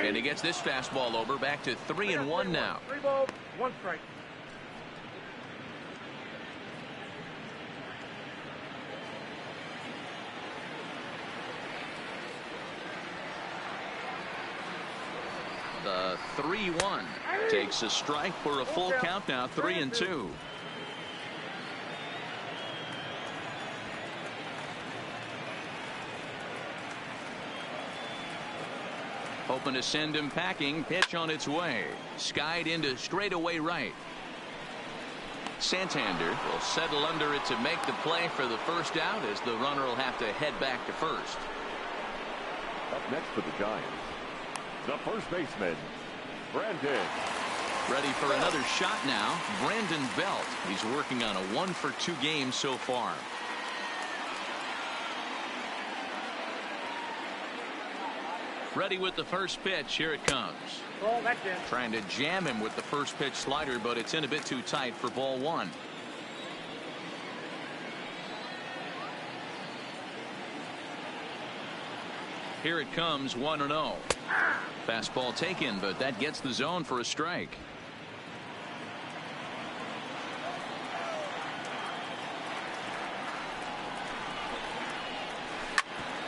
Speaker 1: And he gets this fastball over, back to 3-1 now.
Speaker 6: 3 balls, 1 strike.
Speaker 1: The 3-1 takes a strike for a full count now, 3-2. Hoping to send him packing. Pitch on its way. Skied into straightaway right. Santander will settle under it to make the play for the first out, as the runner will have to head back to first.
Speaker 3: Up next for the Giants, the first baseman, Brandon.
Speaker 1: Ready for another shot now. Brandon Belt. He's working on a 1-for-2 game so far. Ready with the first pitch. Here it comes.
Speaker 6: Ball, that's in.
Speaker 1: Trying to jam him with the first pitch slider, but it's in a bit too tight for ball 1. Here it comes, 1-0. Fastball taken, but that gets the zone for a strike.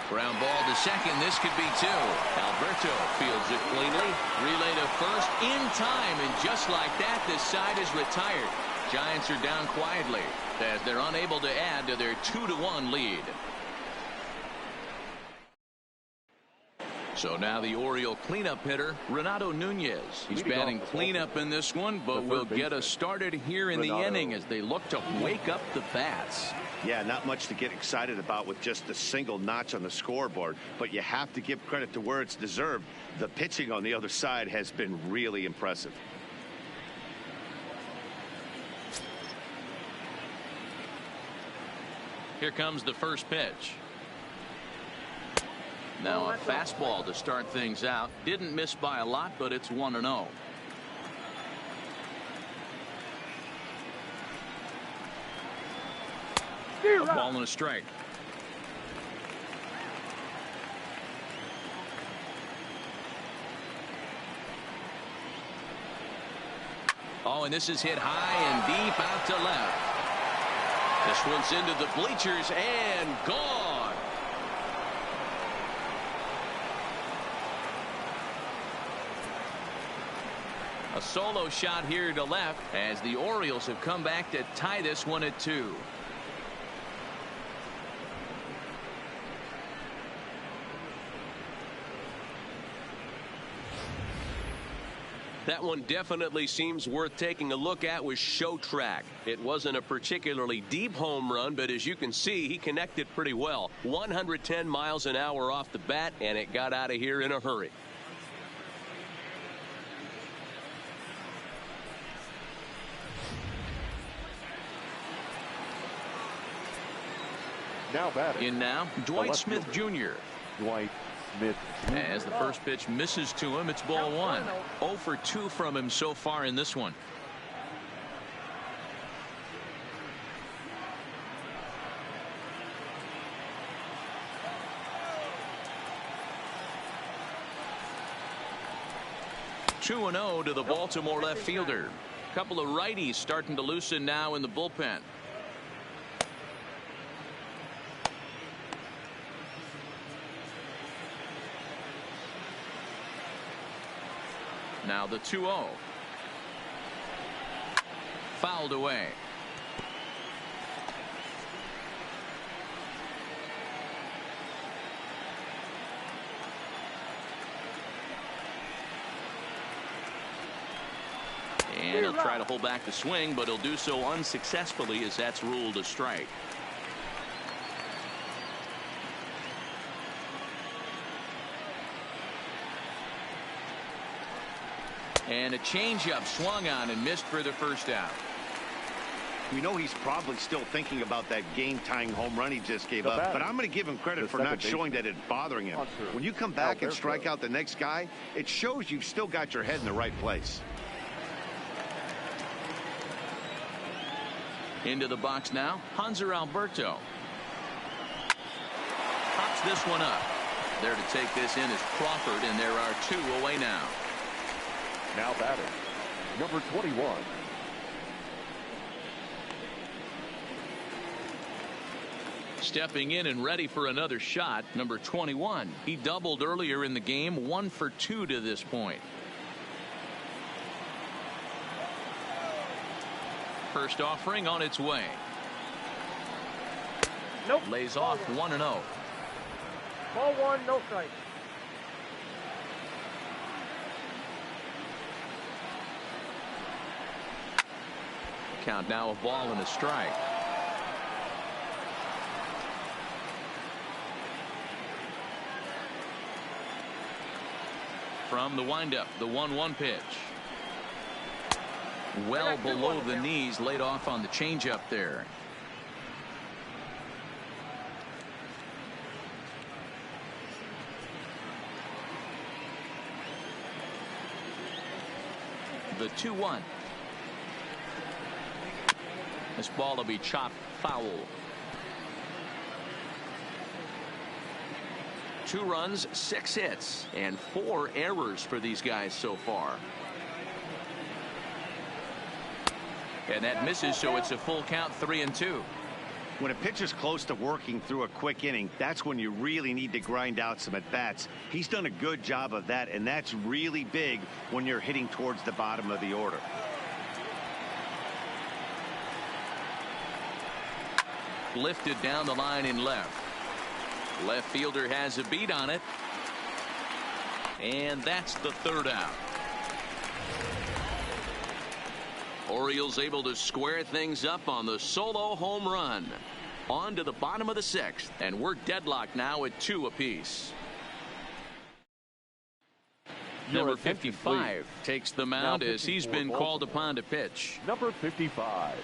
Speaker 1: Ground ball to second. This could be 2. Alberto fields it cleanly. Relay to first in time, and just like that, this side is retired. Giants are down quietly as they're unable to add to their 2-1 lead. So now the Oriole cleanup hitter, Renato Nunez. He's batting cleanup in this one, but will get us started here in the inning as they look to wake up the bats.
Speaker 2: Yeah, not much to get excited about with just a single notch on the scoreboard, but you have to give credit to where it's deserved. The pitching on the other side has been really impressive.
Speaker 1: Here comes the first pitch. Now a fastball to start things out. Didn't miss by a lot, but it's 1-0. A ball and a strike. Oh, and this is hit high and deep out to left. This one's into the bleachers and gone. A solo shot here to left as the Orioles have come back to tie this one at 2.
Speaker 5: That one definitely seems worth taking a look at with Show Track. It wasn't a particularly deep home run, but as you can see, he connected pretty well. 110 miles an hour off the bat, and it got out of here in a hurry.
Speaker 3: Now batting.
Speaker 1: In now, Dwight Smith Jr.
Speaker 3: Dwight Smith Jr.
Speaker 1: As the first pitch misses to him, it's ball 1. 0 for 2 from him so far in this one. Two and 0 to the Baltimore left fielder. Couple of righties starting to loosen now in the bullpen. Now the 2-0. Fouled away. And he'll try to hold back the swing, but he'll do so unsuccessfully as that's ruled a strike. And a changeup swung on and missed for the first out.
Speaker 2: We know he's probably still thinking about that game-tying home run he just gave up, but I'm going to give him credit for not showing that it's bothering him. When you come back and strike out the next guy, it shows you've still got your head in the right place.
Speaker 1: Into the box now, Hanser Alberto. Pops this one up. There to take this in is Crawford, and there are 2 away now.
Speaker 3: Now batting, number 21.
Speaker 1: Stepping in and ready for another shot, number 21. He doubled earlier in the game, 1 for 2 to this point. First offering on its way.
Speaker 6: Nope.
Speaker 1: Lays off 1-0.
Speaker 6: Ball 1, no strike.
Speaker 1: Count now a ball and a strike. From the windup, the 1-1 pitch. Well below the knees, laid off on the changeup there. The 2-1. This ball will be chopped foul. 2 runs, 6 hits, and 4 errors for these guys so far. And that misses, so it's a full count, 3-2.
Speaker 2: When a pitcher's close to working through a quick inning, that's when you really need to grind out some at-bats. He's done a good job of that, and that's really big when you're hitting towards the bottom of the order.
Speaker 1: Lifted down the line in left. Left fielder has a beat on it. And that's the third out. Orioles able to square things up on the solo home run. On to the bottom of the sixth, and we're deadlocked now at 2 apiece. Number 55 takes the mound as he's been called upon to pitch.
Speaker 3: Number 55.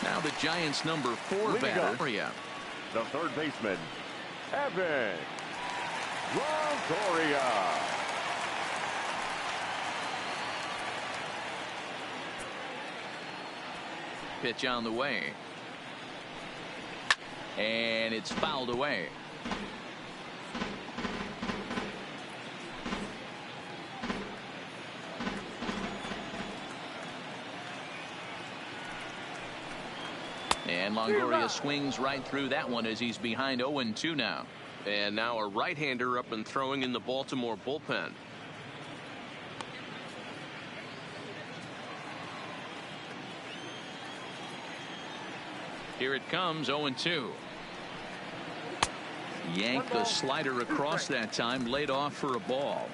Speaker 1: Now the Giants' number 4 batter.
Speaker 3: The third baseman, Evan Longoria.
Speaker 1: Pitch on the way. And it's fouled away. And Longoria swings right through that one as he's behind 0-2 now.
Speaker 5: And now a right-hander up and throwing in the Baltimore bullpen.
Speaker 1: Here it comes, 0-2. Yanked the slider across that time, laid off for a ball.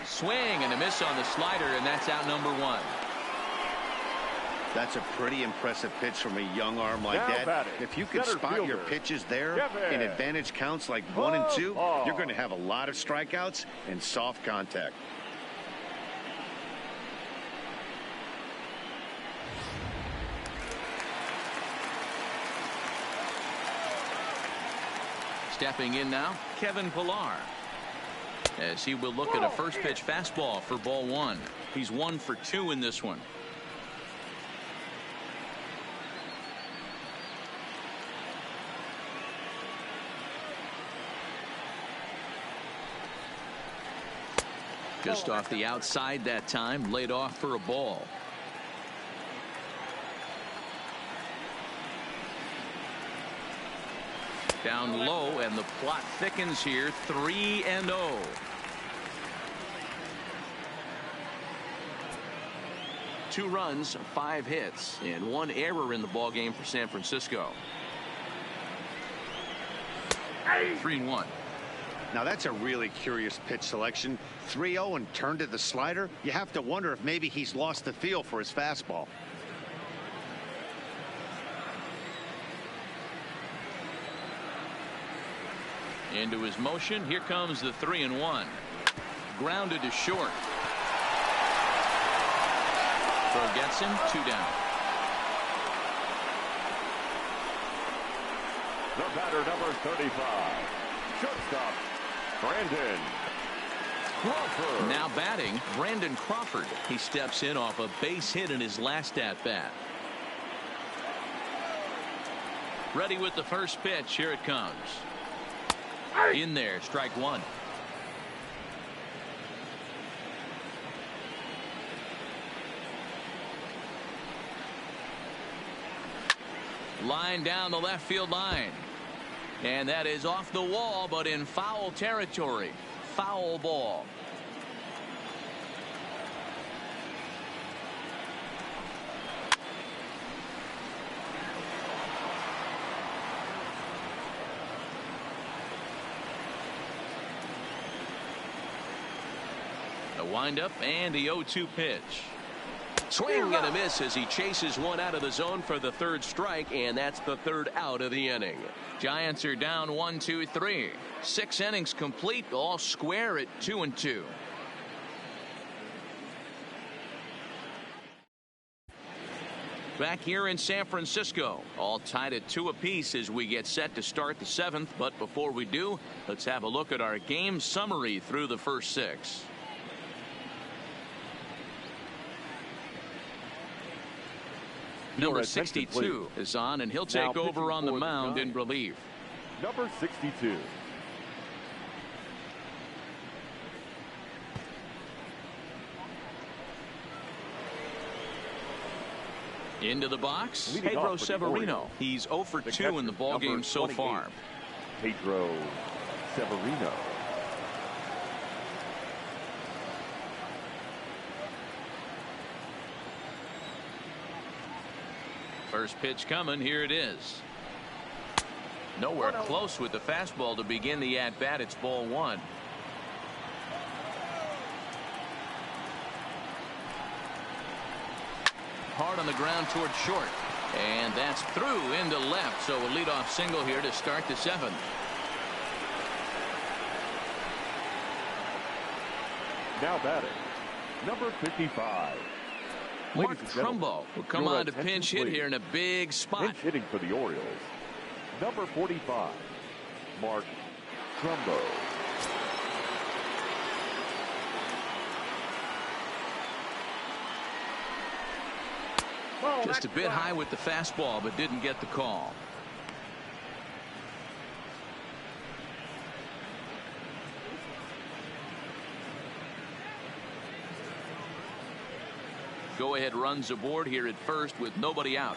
Speaker 1: Swing and a miss on the slider, and that's out number 1.
Speaker 2: That's a pretty impressive pitch from a young arm like that. If you can spot your pitches there in advantage counts like 1 and 2, you're going to have a lot of strikeouts and soft contact.
Speaker 1: Stepping in now, Kevin Pillar, as he will look at a first pitch fastball for ball 1. He's 1 for 2 in this one. Just off the outside that time, laid off for a ball. Down low, and the plot thickens here. 3-0. Two runs, 5 hits, and 1 error in the ball game for San Francisco. 3-1.
Speaker 2: Now that's a really curious pitch selection. 3-0 and turned to the slider. You have to wonder if maybe he's lost the feel for his fastball.
Speaker 1: Into his motion. Here comes the 3-1. Grounded to short. Throw gets him. 2 down.
Speaker 3: The batter, number 35. Shortstop, Brandon Crawford.
Speaker 1: Now batting, Brandon Crawford. He steps in off a base hit in his last at bat. Ready with the first pitch. Here it comes. In there, strike 1. Line down the left field line. And that is off the wall, but in foul territory. Foul ball. The windup and the 0-2 pitch. Swing and a miss as he chases one out of the zone for the 3rd strike, and that's the 3rd out of the inning. Giants are down 1, 2, 3. 6 innings complete, all square at 2-2. Back here in San Francisco, all tied at 2 apiece as we get set to start the 7th. But before we do, let's have a look at our game summary through the first 6. Number 62 is on, and he'll take over on the mound in relief.
Speaker 3: Number 62.
Speaker 1: Into the box, Pedro Severino. He's 0 for 2 in the ballgame so far.
Speaker 3: Pedro Severino.
Speaker 1: First pitch coming. Here it is. Nowhere close with the fastball to begin the at-bat. It's ball one. Hard on the ground toward short. And that's through into left. So a leadoff single here to start the seventh.
Speaker 3: Now batting, number 55.
Speaker 1: Mark Trumbo will come on to pinch hit here in a big spot.
Speaker 3: Pinch hitting for the Orioles, number 45, Mark Trumbo.
Speaker 1: Just a bit high with the fastball, but didn't get the call. Go-ahead runs aboard here at first with nobody out.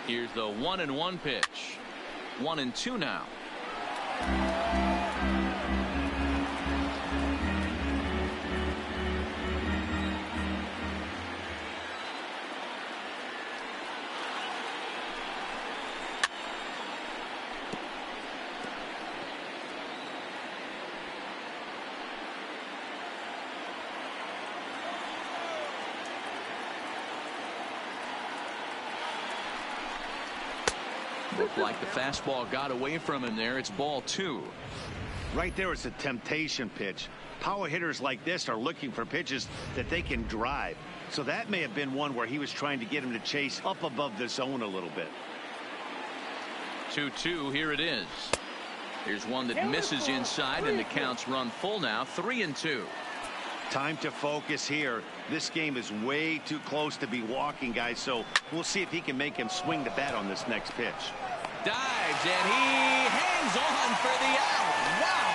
Speaker 1: Here's the 1-1 pitch. 1-2 now. Looked like the fastball got away from him there. It's ball two.
Speaker 2: Right there, it's a temptation pitch. Power hitters like this are looking for pitches that they can drive. So that may have been one where he was trying to get him to chase up above the zone a little bit.
Speaker 1: 2-2. Here it is. Here's one that misses inside, and the count's run full now. 3-2.
Speaker 2: Time to focus here. This game is way too close to be walking, guys, so we'll see if he can make him swing the bat on this next pitch.
Speaker 1: Dives, and he hangs on for the out. Wow.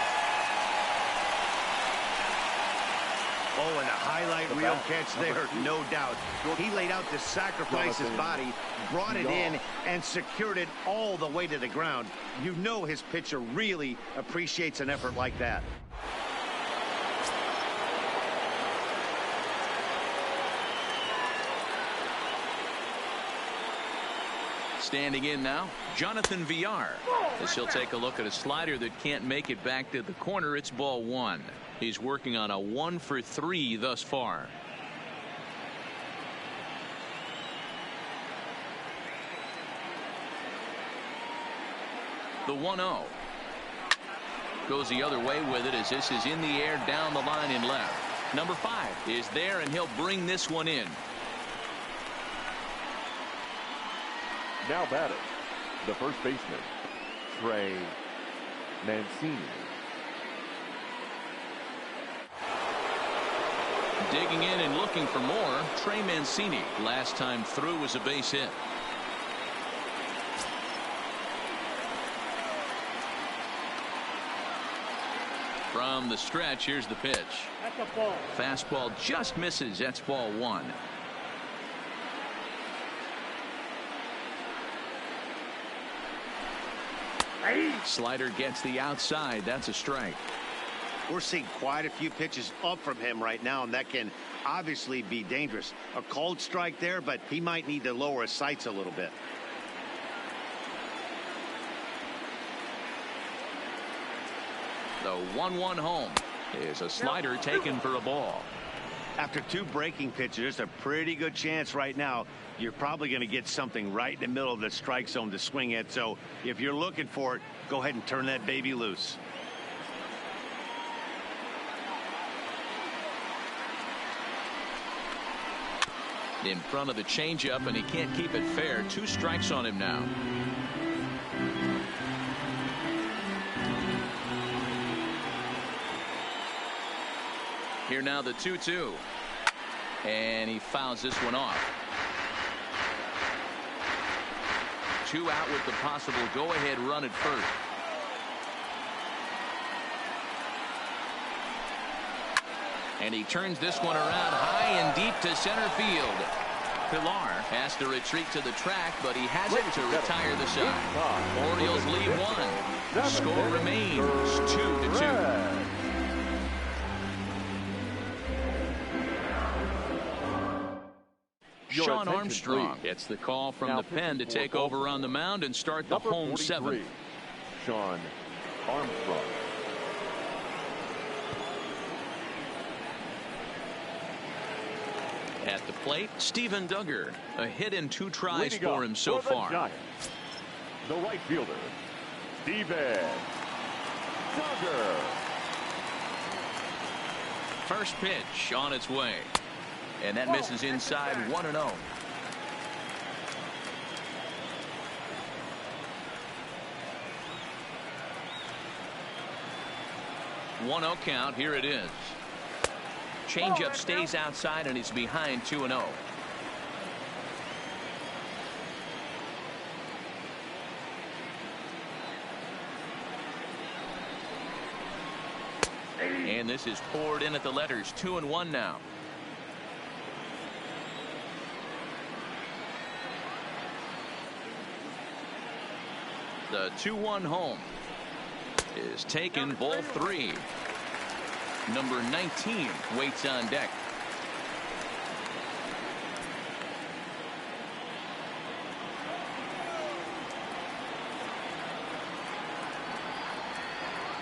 Speaker 2: Oh, and a highlight reel catch there, no doubt. He laid out to sacrifice his body, brought it in, and secured it all the way to the ground. You know his pitcher really appreciates an effort like that.
Speaker 1: Standing in now, Jonathan Villar. As he'll take a look at a slider that can't make it back to the corner. It's ball one. He's working on a 1-for-3 thus far. The 1-0. Goes the other way with it as this is in the air down the line in left. Number 5 is there, and he'll bring this one in.
Speaker 3: Now batting, the first baseman, Trey Mancini.
Speaker 1: Digging in and looking for more, Trey Mancini. Last time through was a base hit. From the stretch, here's the pitch.
Speaker 6: That's a ball.
Speaker 1: Fastball just misses. That's ball one. Slider gets the outside. That's a strike.
Speaker 2: We're seeing quite a few pitches up from him right now, and that can obviously be dangerous. A cold strike there, but he might need to lower his sights a little bit.
Speaker 1: The 1-1 home is a slider taken for a ball.
Speaker 2: After 2 breaking pitches, there's a pretty good chance right now you're probably going to get something right in the middle of the strike zone to swing at. So if you're looking for it, go ahead and turn that baby loose.
Speaker 1: In front of the changeup, and he can't keep it fair. 2 strikes on him now. Here now the 2-2. And he fouls this one off. 2 out with the possible go-ahead run at first. And he turns this one around high high and deep to center field. Pilar has to retreat to the track, but he has it to retire the side. Orioles lead 1. Score remains 2-2. Sean Armstrong gets the call from the pen to take over on the mound and start the home 7th.
Speaker 3: Sean Armstrong.
Speaker 1: At the plate, Steven Duggar. A hit in 2 tries
Speaker 3: Leading
Speaker 1: for him so
Speaker 3: for the
Speaker 1: far.
Speaker 3: Giants, the right fielder, Steven Duggar.
Speaker 1: First pitch on its way. And that misses inside 1-0. One-0 count. Here it is. Changeup stays outside and he's behind 2-0. And this is poured in at the letters. 2-1 now. The 2-1 home is taken. Ball 3. Number 19 waits on deck.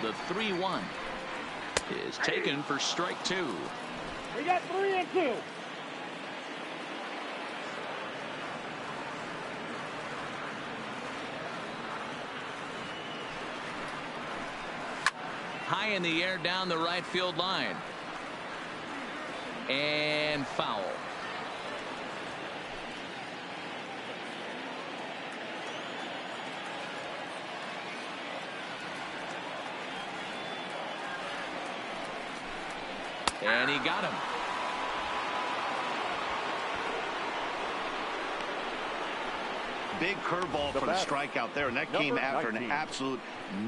Speaker 1: The 3-1 is taken for strike 2.
Speaker 6: We got 3 and 2.
Speaker 1: High in the air down the right field line. And foul. And he got him.
Speaker 2: Big curveball for the strikeout there, and that came after an absolute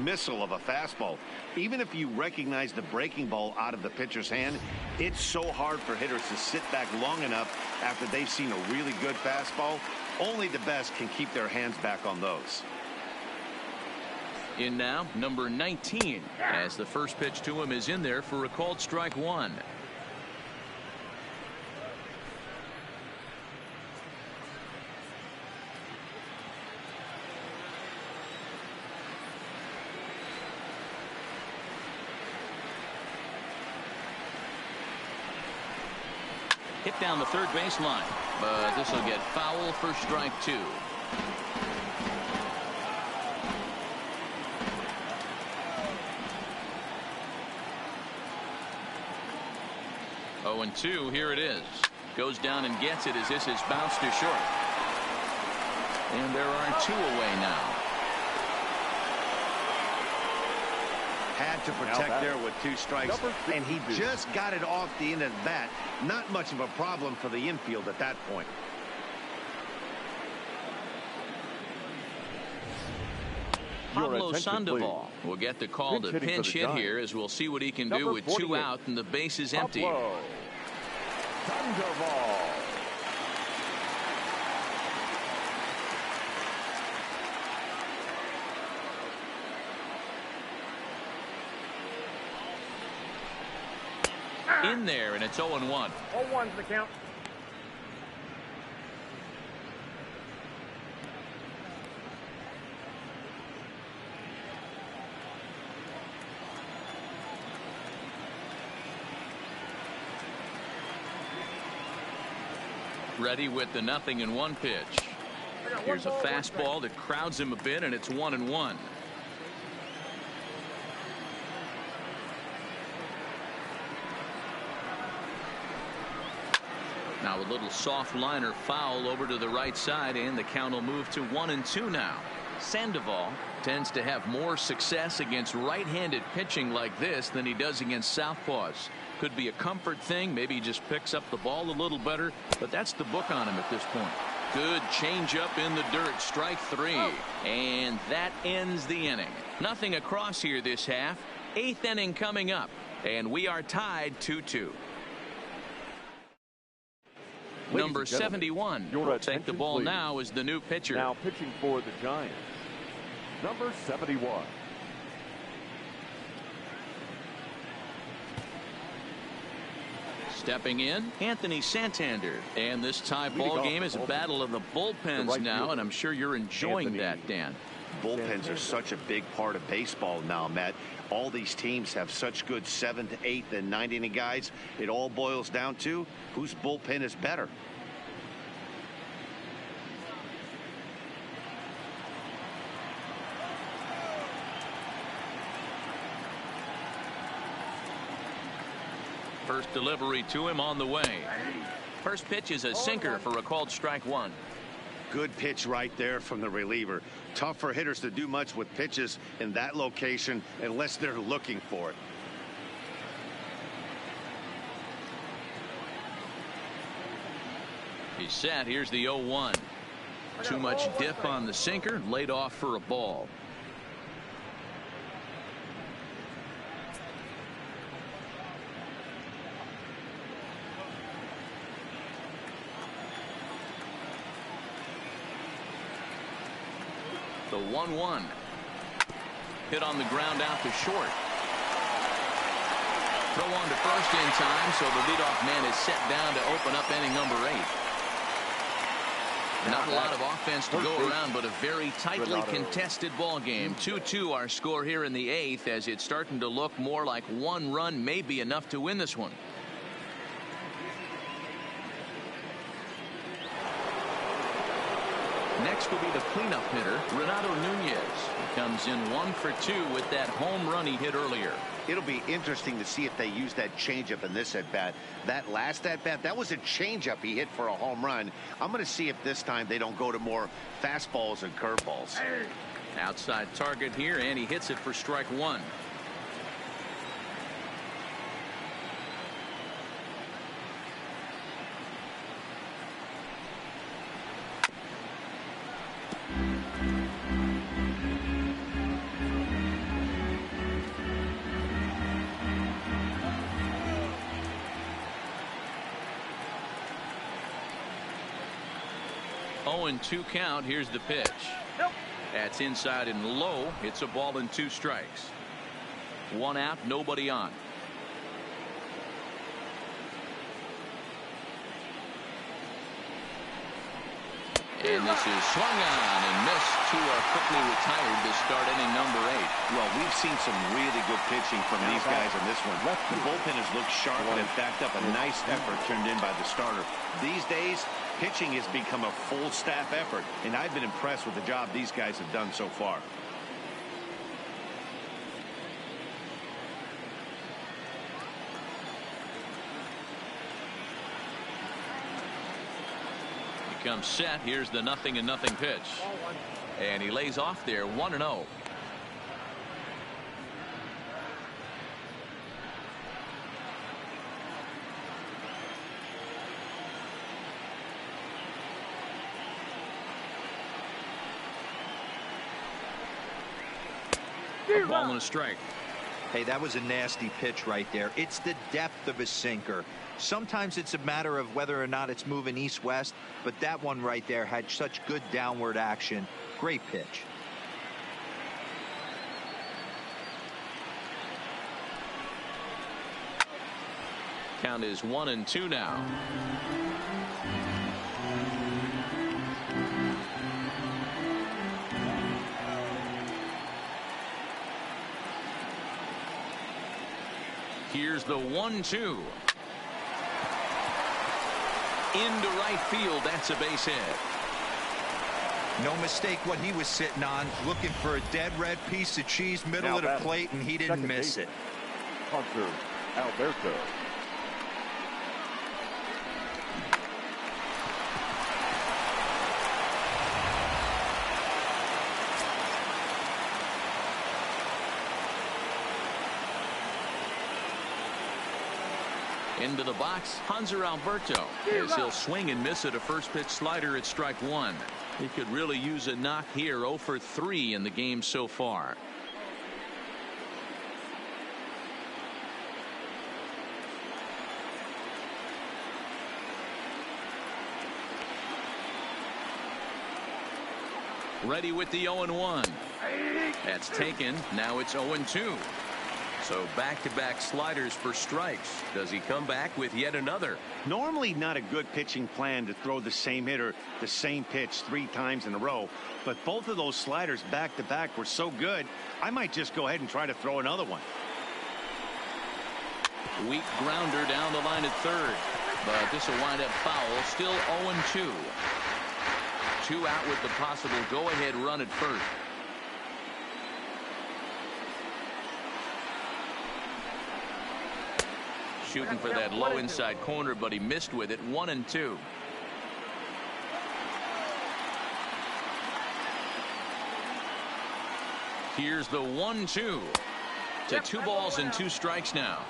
Speaker 2: missile of a fastball. Even if you recognize the breaking ball out of the pitcher's hand, it's so hard for hitters to sit back long enough after they've seen a really good fastball. Only the best can keep their hands back on those.
Speaker 1: In now, number 19, as the first pitch to him is in there for a called strike 1. Hit down the third baseline, but this will get foul for strike 2. Oh, and 2. Here it is. Goes down and gets it as this is bounced to short. And there are 2 away now.
Speaker 2: Had to protect there with 2 strikes, and he just got it off the end of the bat. Not much of a problem for the infield at that point.
Speaker 1: Pablo Sandoval will get the call to pinch hit here, as we'll see what he can do with 2 out and the base is empty.
Speaker 3: Sandoval.
Speaker 1: In there, and it's 0-1.
Speaker 6: 0-1's the count.
Speaker 1: Ready with the 0-1 pitch. Here's a fastball that crowds him a bit, and it's 1-1. Now a little soft liner foul over to the right side, and the count will move to 1-2 now. Sandoval tends to have more success against right-handed pitching like this than he does against southpaws. Could be a comfort thing. Maybe he just picks up the ball a little better, but that's the book on him at this point. Good changeup in the dirt. Strike 3. And that ends the inning. Nothing across here this half. 8th inning coming up, and we are tied 2-2. Number 71 will take the ball now as the new pitcher.
Speaker 3: Now pitching for the Giants, number 71.
Speaker 1: Stepping in, Anthony Santander. And this tie ball game is a battle of the bullpens now, and I'm sure you're enjoying that, Dan.
Speaker 2: Bullpens are such a big part of baseball now, Matt. All these teams have such good 7th, 8th, and 9th inning guys. It all boils down to whose bullpen is better.
Speaker 1: First delivery to him on the way. First pitch is a sinker for a called strike one.
Speaker 2: Good pitch right there from the reliever. Tough for hitters to do much with pitches in that location unless they're looking for it.
Speaker 1: He's set. Here's the 0-1. Too much dip on the sinker. Laid off for a ball. The 1-1. Hit on the ground out to short. Throw on to first in time, so the leadoff man is set down to open up inning number 8. Not a lot of offense to go around, but a very tightly contested ball game. 2-2 our score here in the 8th, as it's starting to look more like one run may be enough to win this one. Next will be the cleanup hitter, Renato Nunez. He comes in 1 for 2 with that home run he hit earlier.
Speaker 2: It'll be interesting to see if they use that changeup in this at-bat. That last at-bat, that was a changeup he hit for a home run. I'm going to see if this time they don't go to more fastballs and curveballs.
Speaker 1: Outside target here, and he hits it for strike one. And 2 count. Here's the pitch. That's inside and low. It's a ball and 2 strikes. 1 out, nobody on. And this is swung on and missed. 2 are quickly retired to start inning number 8.
Speaker 2: Well, we've seen some really good pitching from these guys in this one. The bullpen has looked sharp and backed up a nice effort turned in by the starter. These days, pitching has become a full staff effort, and I've been impressed with the job these guys have done so far.
Speaker 1: He comes set. Here's the 0-0 pitch. And he lays off there 1-0. A ball and a strike.
Speaker 4: Hey, that was a nasty pitch right there. It's the depth of a sinker. Sometimes it's a matter of whether or not it's moving east-west, but that one right there had such good downward action. Great pitch.
Speaker 1: Count is 1-2 now. Here's the 1-2. Into right field. That's a base hit.
Speaker 4: No mistake what he was sitting on, looking for a dead red piece of cheese middle of the plate, and he didn't miss it.
Speaker 3: Hunter Alberto.
Speaker 1: Into the box, Hanser Alberto, as he'll swing and miss at a first pitch slider at strike one. He could really use a knock here. 0 for 3 in the game so far. Ready with the 0-1. That's taken. Now it's 0-2. So back-to-back sliders for strikes. Does he come back with yet another?
Speaker 2: Normally not a good pitching plan to throw the same hitter the same pitch 3 times in a row, but both of those sliders back-to-back were so good, I might just go ahead and try to throw another one.
Speaker 1: Weak grounder down the line at third, but this will wind up foul. Still 0-2. 2 out with the possible go-ahead run at first. Shooting for that low inside corner, but he missed with it. 1-2. Here's the 1-2 to 2 balls and 2 strikes now.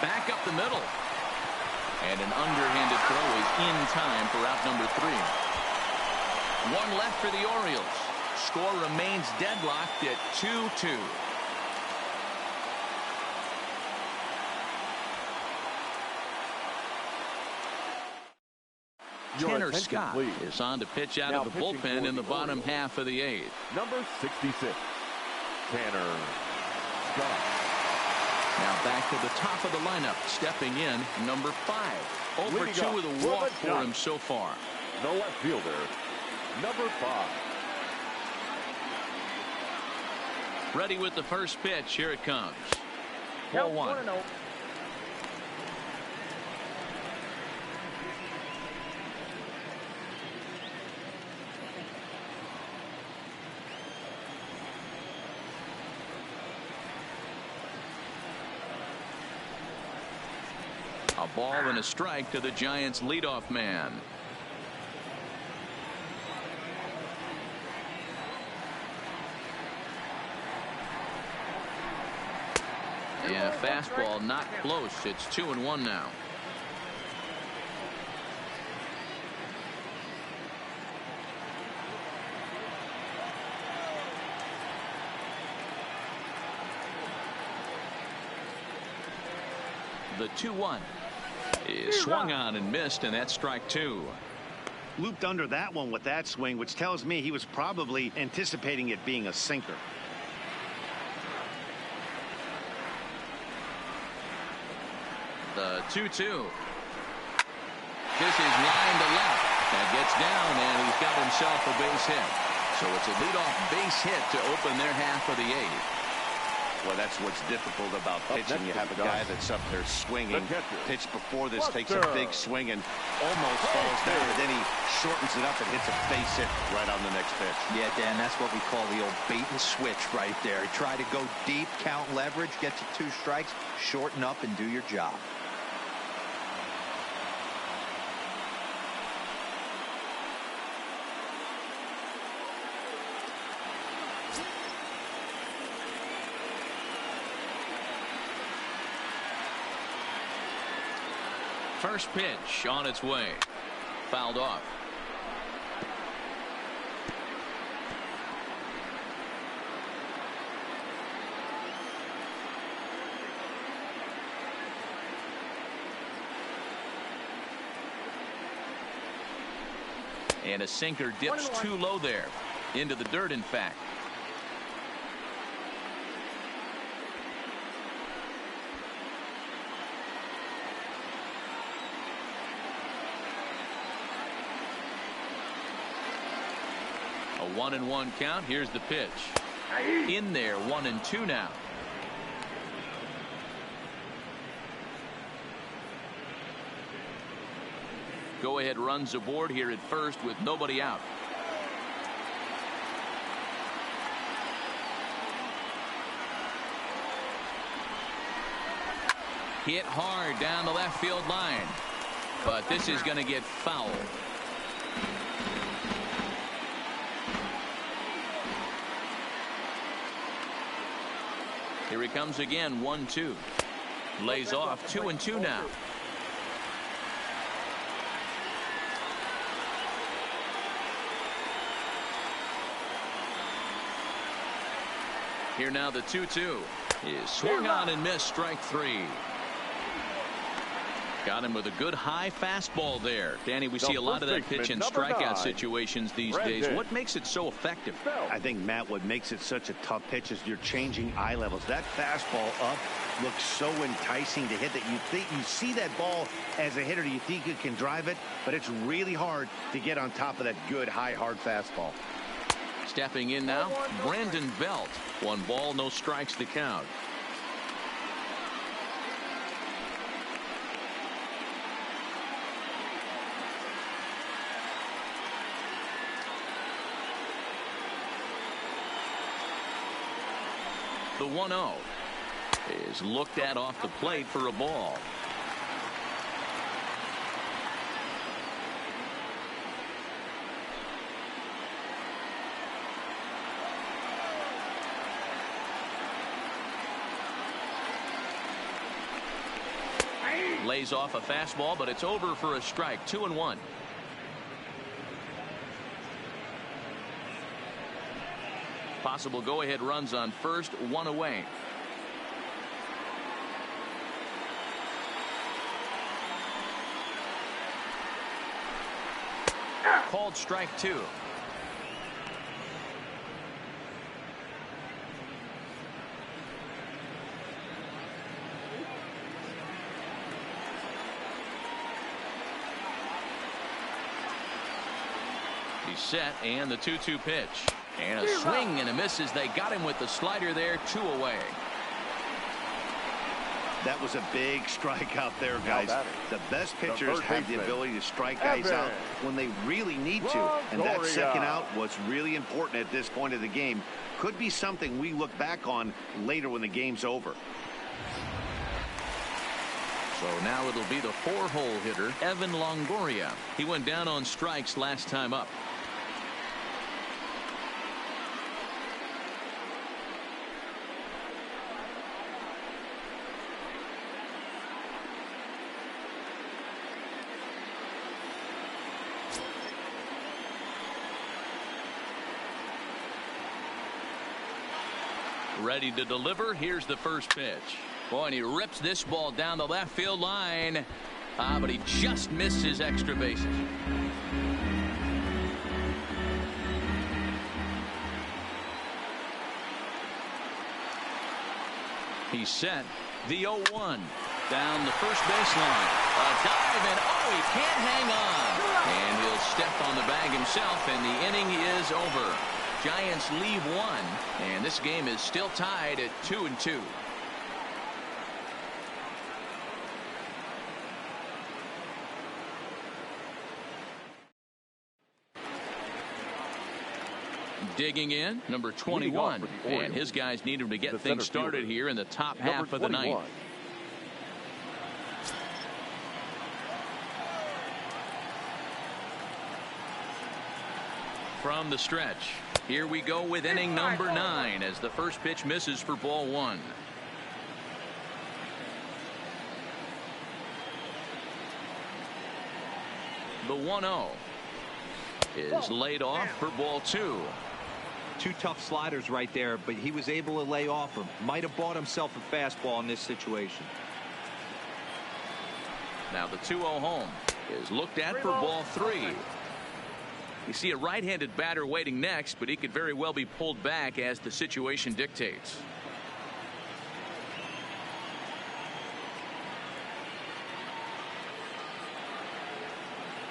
Speaker 1: Back up the middle. And an underhanded throw is in time for out number 3. 1 left for the Orioles. Score remains deadlocked at 2-2. Tanner Scott is on to pitch out of the bullpen in the bottom half of the 8th.
Speaker 3: Number 66, Tanner Scott.
Speaker 1: Now back to the top of the lineup, stepping in, number 5. Over 2 with a walk for him so far.
Speaker 3: The left fielder, number 5.
Speaker 1: Ready with the first pitch. Here it comes. 4-1. A ball and a strike to the Giants leadoff man. Yeah, fastball not close. It's 2-1 now. The 2-1 is swung on and missed, and that's strike 2.
Speaker 2: Looped under that one with that swing, which tells me he was probably anticipating it being a sinker.
Speaker 1: The 2-2. This is line to left. That gets down, and he's got himself a base hit. So it's a leadoff base hit to open their half of the 8th.
Speaker 2: Well, that's what's difficult about pitching. You have a guy that's up there swinging. Pitch before this, takes a big swing and almost falls down, and then he shortens it up and hits a base hit right on the next pitch.
Speaker 4: Yeah, Dan, that's what we call the old bait and switch right there. Try to go deep, count leverage, get to 2 strikes, shorten up, and do your job.
Speaker 1: First pitch on its way. Fouled off. And a sinker dips too low there. Into the dirt, in fact. A 1-1 count. Here's the pitch. In there, 1-2 now. Go ahead runs aboard here at first with nobody out. Hit hard down the left field line, but this is going to get foul. Here he comes again. 1-2. Lays off. 2-2 now. Here now the 2-2 is swung on and missed, strike three. Got him with a good high fastball there. Danny, we see a lot of that pitch in strikeout situations these days. What makes it so effective?
Speaker 2: I think, Matt, what makes it such a tough pitch is you're changing eye levels. That fastball up looks so enticing to hit that you see that ball as a hitter. You think you can drive it, but it's really hard to get on top of that good high hard fastball.
Speaker 1: Stepping in now, Brandon Belt. 1 ball, no strikes to count. The 1-0 is looked at off the plate for a ball. Lays off a fastball, but it's over for a strike. 2-1. Possible go-ahead runs on first, 1 away. Called strike 2. He's set, and the 2-2 pitch. And a swing and a miss as they got him with the slider there. 2 away.
Speaker 2: That was a big strikeout there, guys. The best pitchers have the ability to strike guys out when they really need to. And that second out was really important at this point of the game. Could be something we look back on later when the game's over.
Speaker 1: So now it'll be the 4-hole hitter, Evan Longoria. He went down on strikes last time up. Ready to deliver. Here's the first pitch. Boy, and he rips this ball down the left field line. But he just missed his extra bases. He's set. The 0-1 down the first baseline. A dive, and he can't hang on. And he'll step on the bag himself, and the inning is over. Giants leave 1, and this game is still tied at 2-2. Digging in, number 21, and his guys need him to get things started here in the top half of the ninth. From the stretch, here we go with inning number 9 as the first pitch misses for ball 1. The 1-0 is laid off for ball 2.
Speaker 4: 2 tough sliders right there, but he was able to lay off them. Might have bought himself a fastball in this situation.
Speaker 1: Now the 2-0 home is looked at for ball 3. You see a right-handed batter waiting next, but he could very well be pulled back as the situation dictates.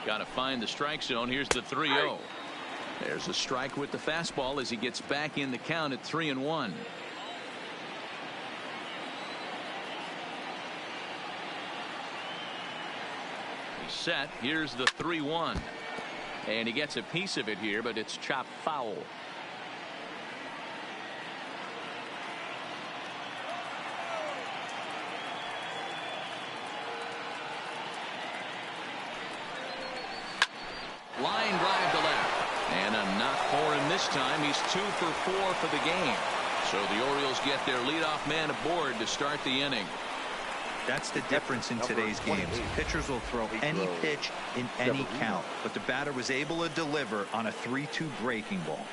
Speaker 1: Got to find the strike zone. Here's the 3-0. There's a strike with the fastball as he gets back in the count at 3-1. He's set. Here's the 3-1. And he gets a piece of it here, but it's chopped foul. Line drive to left. And a knock for him this time. He's 2 for 4 for the game. So the Orioles get their leadoff man aboard to start the inning.
Speaker 4: That's the difference in today's games. Pitchers will throw any pitch in any count, but the batter was able to deliver on a 3-2 breaking ball.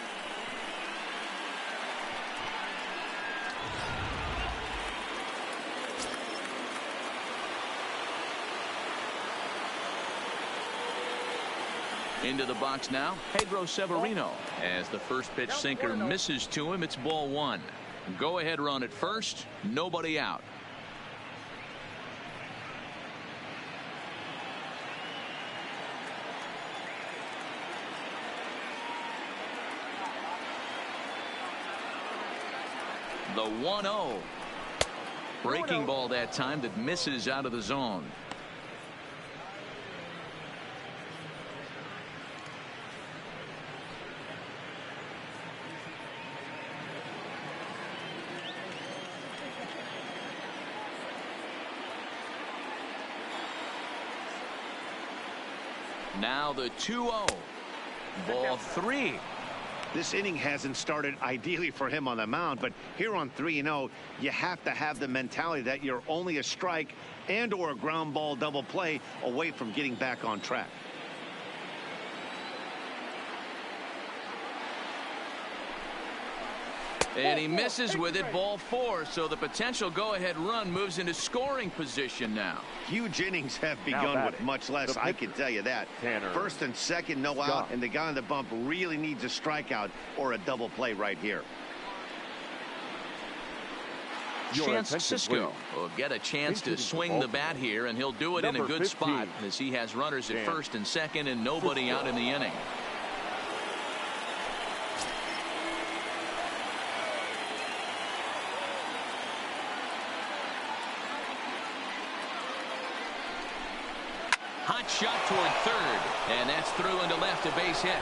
Speaker 1: Into the box now, Pedro Severino. As the first pitch sinker misses to him, it's ball one. Go ahead run at first, nobody out. The 1-0. Breaking ball that time that misses out of the zone. Now the 2-0. Ball three.
Speaker 2: This inning hasn't started ideally for him on the mound, but here on 3-0, you have to have the mentality that you're only a strike and or a ground ball double play away from getting back on track.
Speaker 1: And he misses with it, ball four, so the potential go-ahead run moves into scoring position now.
Speaker 2: Huge innings have begun with much less, I can tell you that. First and second, no out, and the guy on the bump really needs a strikeout or a double play right here.
Speaker 1: Chance Sisco will get a chance to swing the bat here, and he'll do it in a good spot as he has runners at first and second and nobody out in the inning. Hot shot toward third, and that's through into left, a base hit.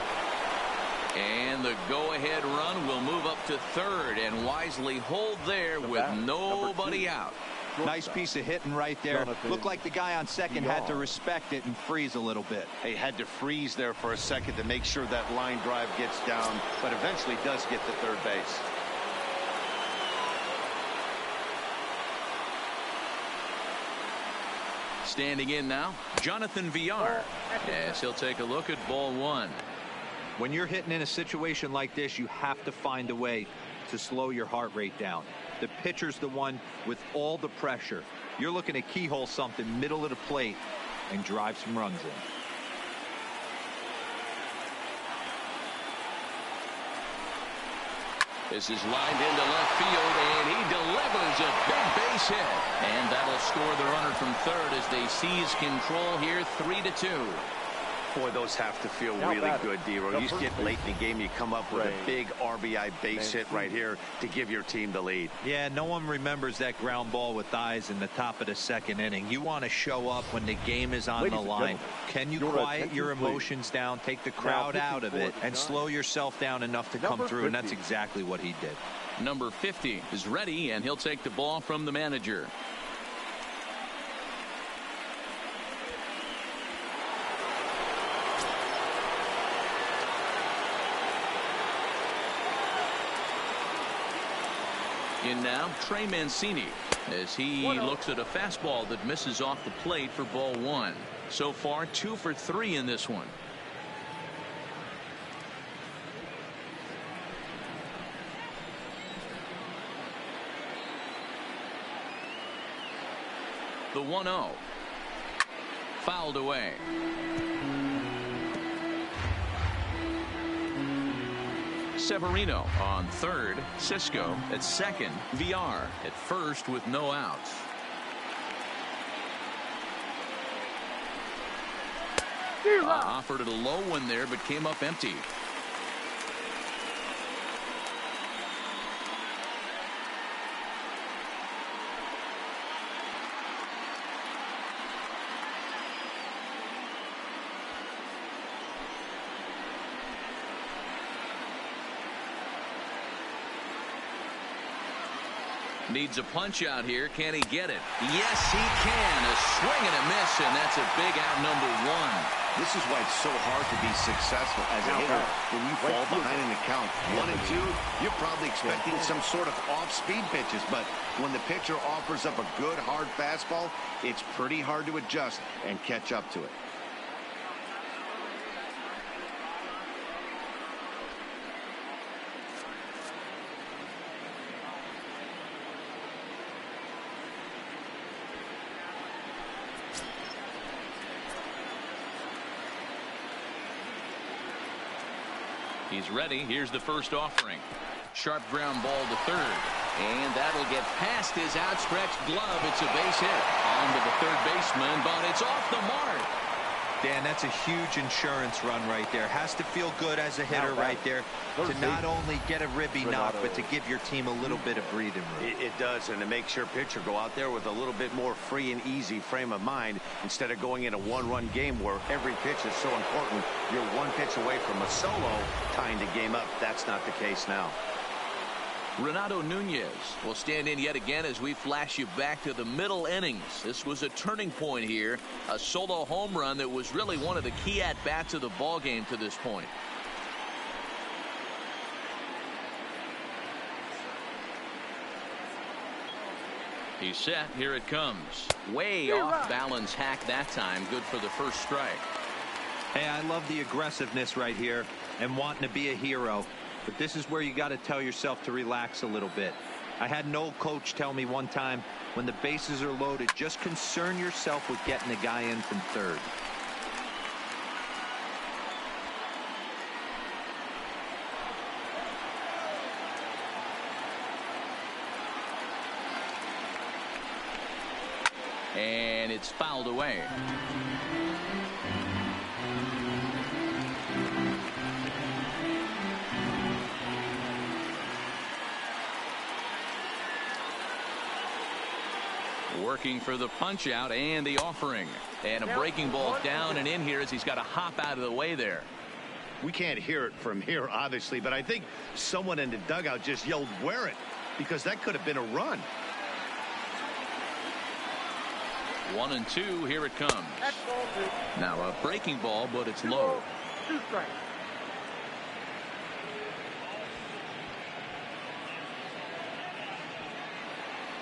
Speaker 1: And the go-ahead run will move up to third and wisely hold there with nobody out.
Speaker 4: Nice piece of hitting right there. Looked like the guy on second had to respect it and freeze a little bit.
Speaker 2: He had to freeze there for a second to make sure that line drive gets down, but eventually does get to third base.
Speaker 1: Standing in now, Jonathan Villar, as he'll take a look at ball one.
Speaker 4: When you're hitting in a situation like this, you have to find a way to slow your heart rate down. The pitcher's the one with all the pressure. You're looking to keyhole something middle of the plate and drive some runs in.
Speaker 1: This is lined into left field, and he delivers a big base hit. And that'll score the runner from third as they seize control here, 3-2.
Speaker 2: Boy, those have to feel really good, D-Roy. You get late in the game, you come up with a big RBI base hit right here to give your team the lead.
Speaker 4: Yeah, no one remembers that ground ball with eyes in the top of the second inning. You want to show up when the game is on the line. Can you quiet your emotions down, take the crowd out of it, and slow yourself down enough to come through? And that's exactly what he did.
Speaker 1: Number 50 is ready, and he'll take the ball from the manager. In now, Trey Mancini, as he looks at a fastball that misses off the plate for ball one. So far, 2 for 3 in this one. The 1-0. Fouled away. Severino on third, Sisco at second, Villar at first with no outs. Offered it a low one there, but came up empty. Needs a punch out here. Can he get it? Yes, he can. A swing and a miss, and that's a big out, number one.
Speaker 2: This is why it's so hard to be successful as a hitter. When you fall behind in the count 1 and 2, you're probably expecting some sort of off-speed pitches. But when the pitcher offers up a good, hard fastball, it's pretty hard to adjust and catch up to it.
Speaker 1: He's ready. Here's the first offering. Sharp ground ball to third. And that'll get past his outstretched glove. It's a base hit. On to the third baseman, but it's off the mark.
Speaker 4: Dan, that's a huge insurance run right there. Has to feel good as a hitter right there to not only get a ribby knock, but to give your team a little bit of breathing room.
Speaker 2: It does, and it makes your pitcher go out there with a little bit more free and easy frame of mind instead of going in a one-run game where every pitch is so important. You're one pitch away from a solo tying the game up. That's not the case now.
Speaker 1: Renato Nunez will stand in yet again as we flash you back to the middle innings. This was a turning point here. A solo home run that was really one of the key at-bats of the ball game to this point. He's set. Here it comes. Way off balance hack that time. Good for the first strike.
Speaker 4: Hey, I love the aggressiveness right here and wanting to be a hero. But this is where you got to tell yourself to relax a little bit. I had an old coach tell me one time, when the bases are loaded, just concern yourself with getting the guy in from third.
Speaker 1: And it's fouled away. Working for the punch out and the offering, and a breaking ball down and in here as he's got to hop out of the way there.
Speaker 2: We can't hear it from here, obviously, but I think someone in the dugout just yelled, "Wear it," because that could have been a run.
Speaker 1: 1-2. Here it comes.
Speaker 6: That's ball two.
Speaker 1: Now a breaking ball, but it's low.
Speaker 6: 2 strikes.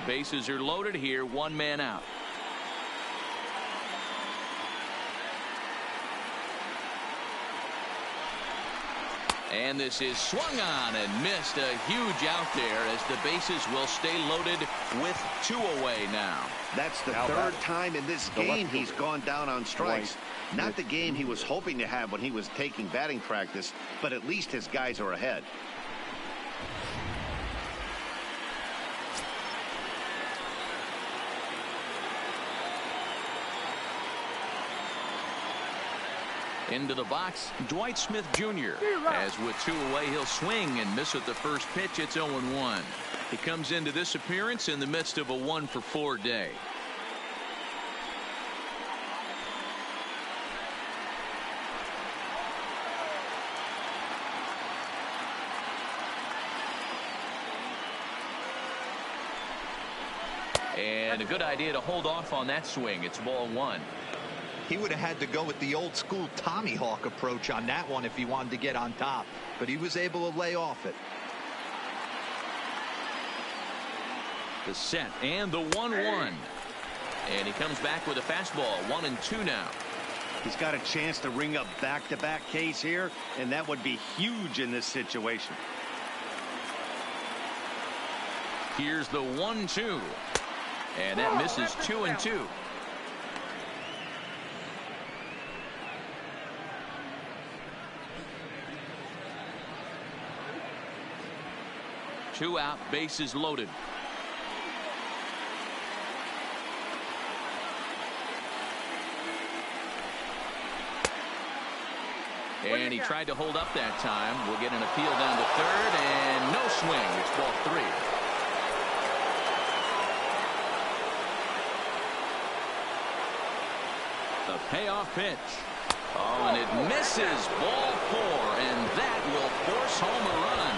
Speaker 1: Bases are loaded here. One man out. And this is swung on and missed. A huge out there as the bases will stay loaded with 2 away now.
Speaker 2: That's the third time in this game he's gone down on strikes. Not the game he was hoping to have when he was taking batting practice, but at least his guys are ahead.
Speaker 1: Into the box, Dwight Smith Jr. As with 2 away, he'll swing and miss at the first pitch. It's 0-1. He comes into this appearance in the midst of a 1-for-4 day. And a good idea to hold off on that swing. It's ball 1.
Speaker 4: He would have had to go with the old school Tommy Hawk approach on that one if he wanted to get on top, but he was able to lay off it.
Speaker 1: The set and the 1-1. And he comes back with a fastball. 1-2 now.
Speaker 2: He's got a chance to ring up back-to-back Ks here, and that would be huge in this situation.
Speaker 1: Here's the 1-2. And that misses 2-2. Two out, bases loaded. And he tried to hold up that time. We'll get an appeal down to third, and no swing. It's ball 3. The payoff pitch. Oh, and it misses. Ball 4, and that will force home a run.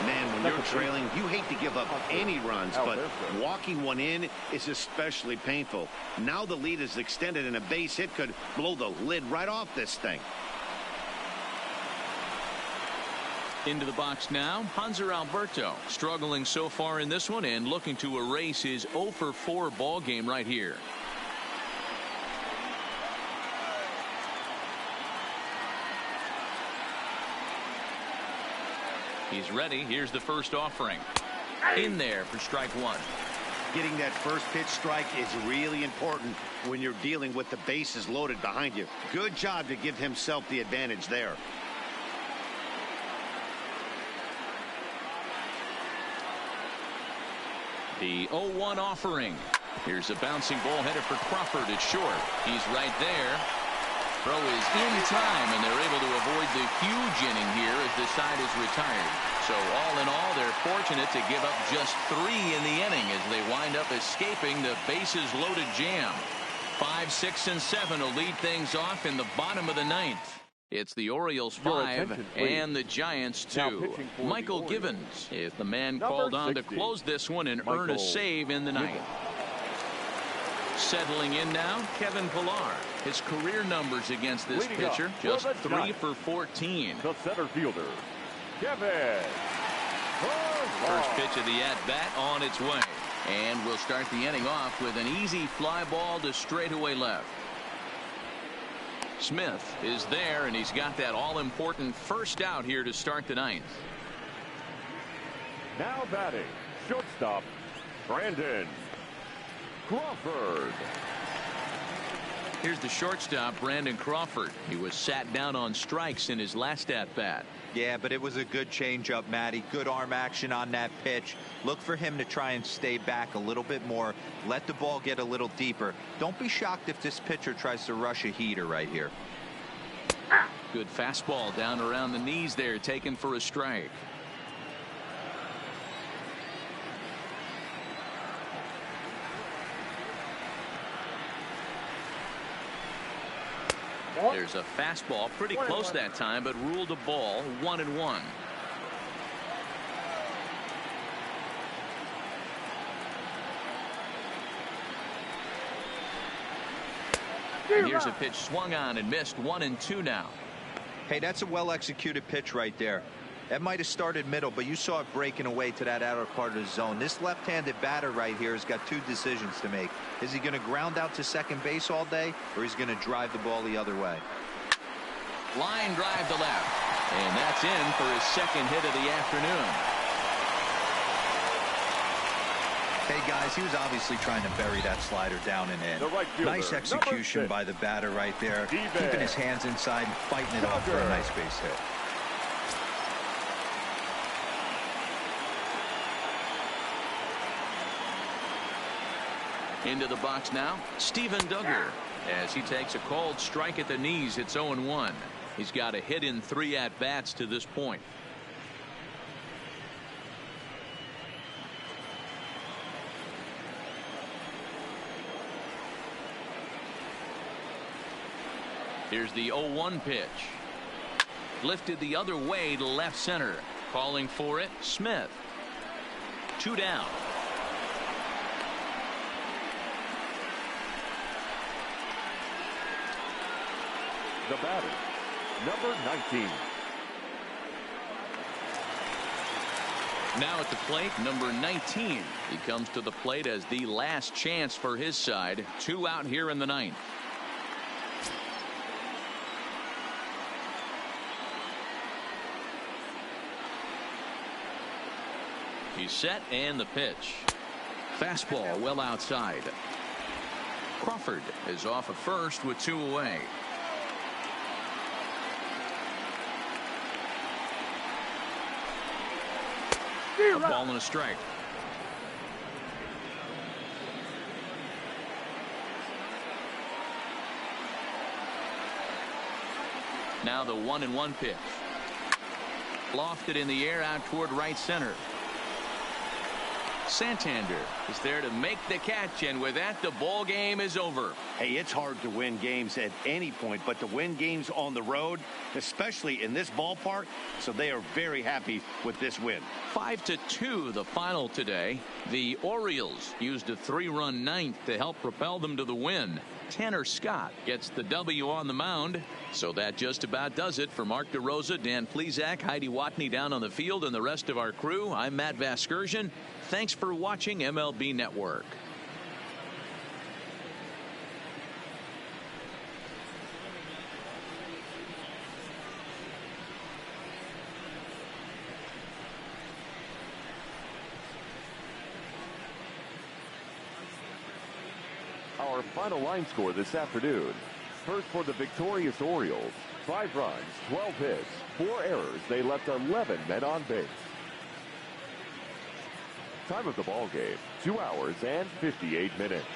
Speaker 2: Man, when you're trailing, you hate to give up any runs, but walking one in is especially painful. Now the lead is extended, and a base hit could blow the lid right off this thing.
Speaker 1: Into the box now, Hanser Alberto, struggling so far in this one and looking to erase his 0-for-4 ball game right here. He's ready. Here's the first offering. In there for strike 1.
Speaker 2: Getting that first pitch strike is really important when you're dealing with the bases loaded behind you. Good job to give himself the advantage there.
Speaker 1: The 0-1 offering. Here's a bouncing ball headed for Crawford at short. He's right there. Throw is in time, and they're able to avoid the huge inning here as the side is retired. So all in all, they're fortunate to give up just 3 in the inning as they wind up escaping the bases loaded jam. 5, 6, and 7 will lead things off in the bottom of the 9th. It's the Orioles 5 and the Giants 2. Michael Givens is the man called on to close this one and earn a save in the 9th. Settling in now, Kevin Pillar. His career numbers against this pitcher, just 3 for 14.
Speaker 3: The center fielder, Kevin.
Speaker 1: First pitch of the at-bat on its way. And we'll start the inning off with an easy fly ball to straightaway left. Smith is there, and he's got that all-important first out here to start the 9th.
Speaker 3: Now batting, shortstop, Brandon Crawford.
Speaker 1: Here's the shortstop, Brandon Crawford. He was sat down on strikes in his last at-bat.
Speaker 4: Yeah, but it was a good changeup, Matty. Good arm action on that pitch. Look for him to try and stay back a little bit more. Let the ball get a little deeper. Don't be shocked if this pitcher tries to rush a heater right here.
Speaker 1: Good fastball down around the knees there, taken for a strike. There's a fastball pretty close that time, but ruled a ball. 1-1. And here's a pitch swung on and missed. 1-2 now.
Speaker 4: Hey, that's a well-executed pitch right there. That might have started middle, but you saw it breaking away to that outer part of the zone. This left-handed batter right here has got 2 decisions to make. Is he going to ground out to second base all day, or is he going to drive the ball the other way?
Speaker 1: Line drive to left. And that's in for his second hit of the afternoon.
Speaker 4: Hey, guys, he was obviously trying to bury that slider down and in.
Speaker 3: Right fielder,
Speaker 4: nice execution by the batter right there. Keeping his hands inside and fighting it off for a nice base hit.
Speaker 1: Into the box now, Steven Duggar, as he takes a called strike at the knees. It's 0-1. He's got a hit in 3 at-bats to this point. Here's the 0-1 pitch. Lifted the other way to left center. Calling for it, Smith. 2 down.
Speaker 3: The batter, number 19.
Speaker 1: Now at the plate, number 19. He comes to the plate as the last chance for his side. 2 out here in the 9th. He's set, and the pitch. Fastball well outside. Crawford is off at first with 2 away. A ball and a strike. Now the 1-1 pitch. Lofted in the air out toward right center. Santander is there to make the catch, and with that, the ball game is over.
Speaker 2: Hey, it's hard to win games at any point, but to win games on the road, especially in this ballpark, so they are very happy with this win.
Speaker 1: 5-2 the final today. The Orioles used a 3-run 9th to help propel them to the win. Tanner Scott gets the W on the mound. So that just about does it. For Mark DeRosa, Dan Plesac, Heidi Watney down on the field, and the rest of our crew, I'm Matt Vasgersian. Thanks for watching MLB Network.
Speaker 3: Final line score this afternoon. First for the victorious Orioles. 5 runs, 12 hits, 4 errors. They left 11 men on base. Time of the ball game, 2 hours and 58 minutes.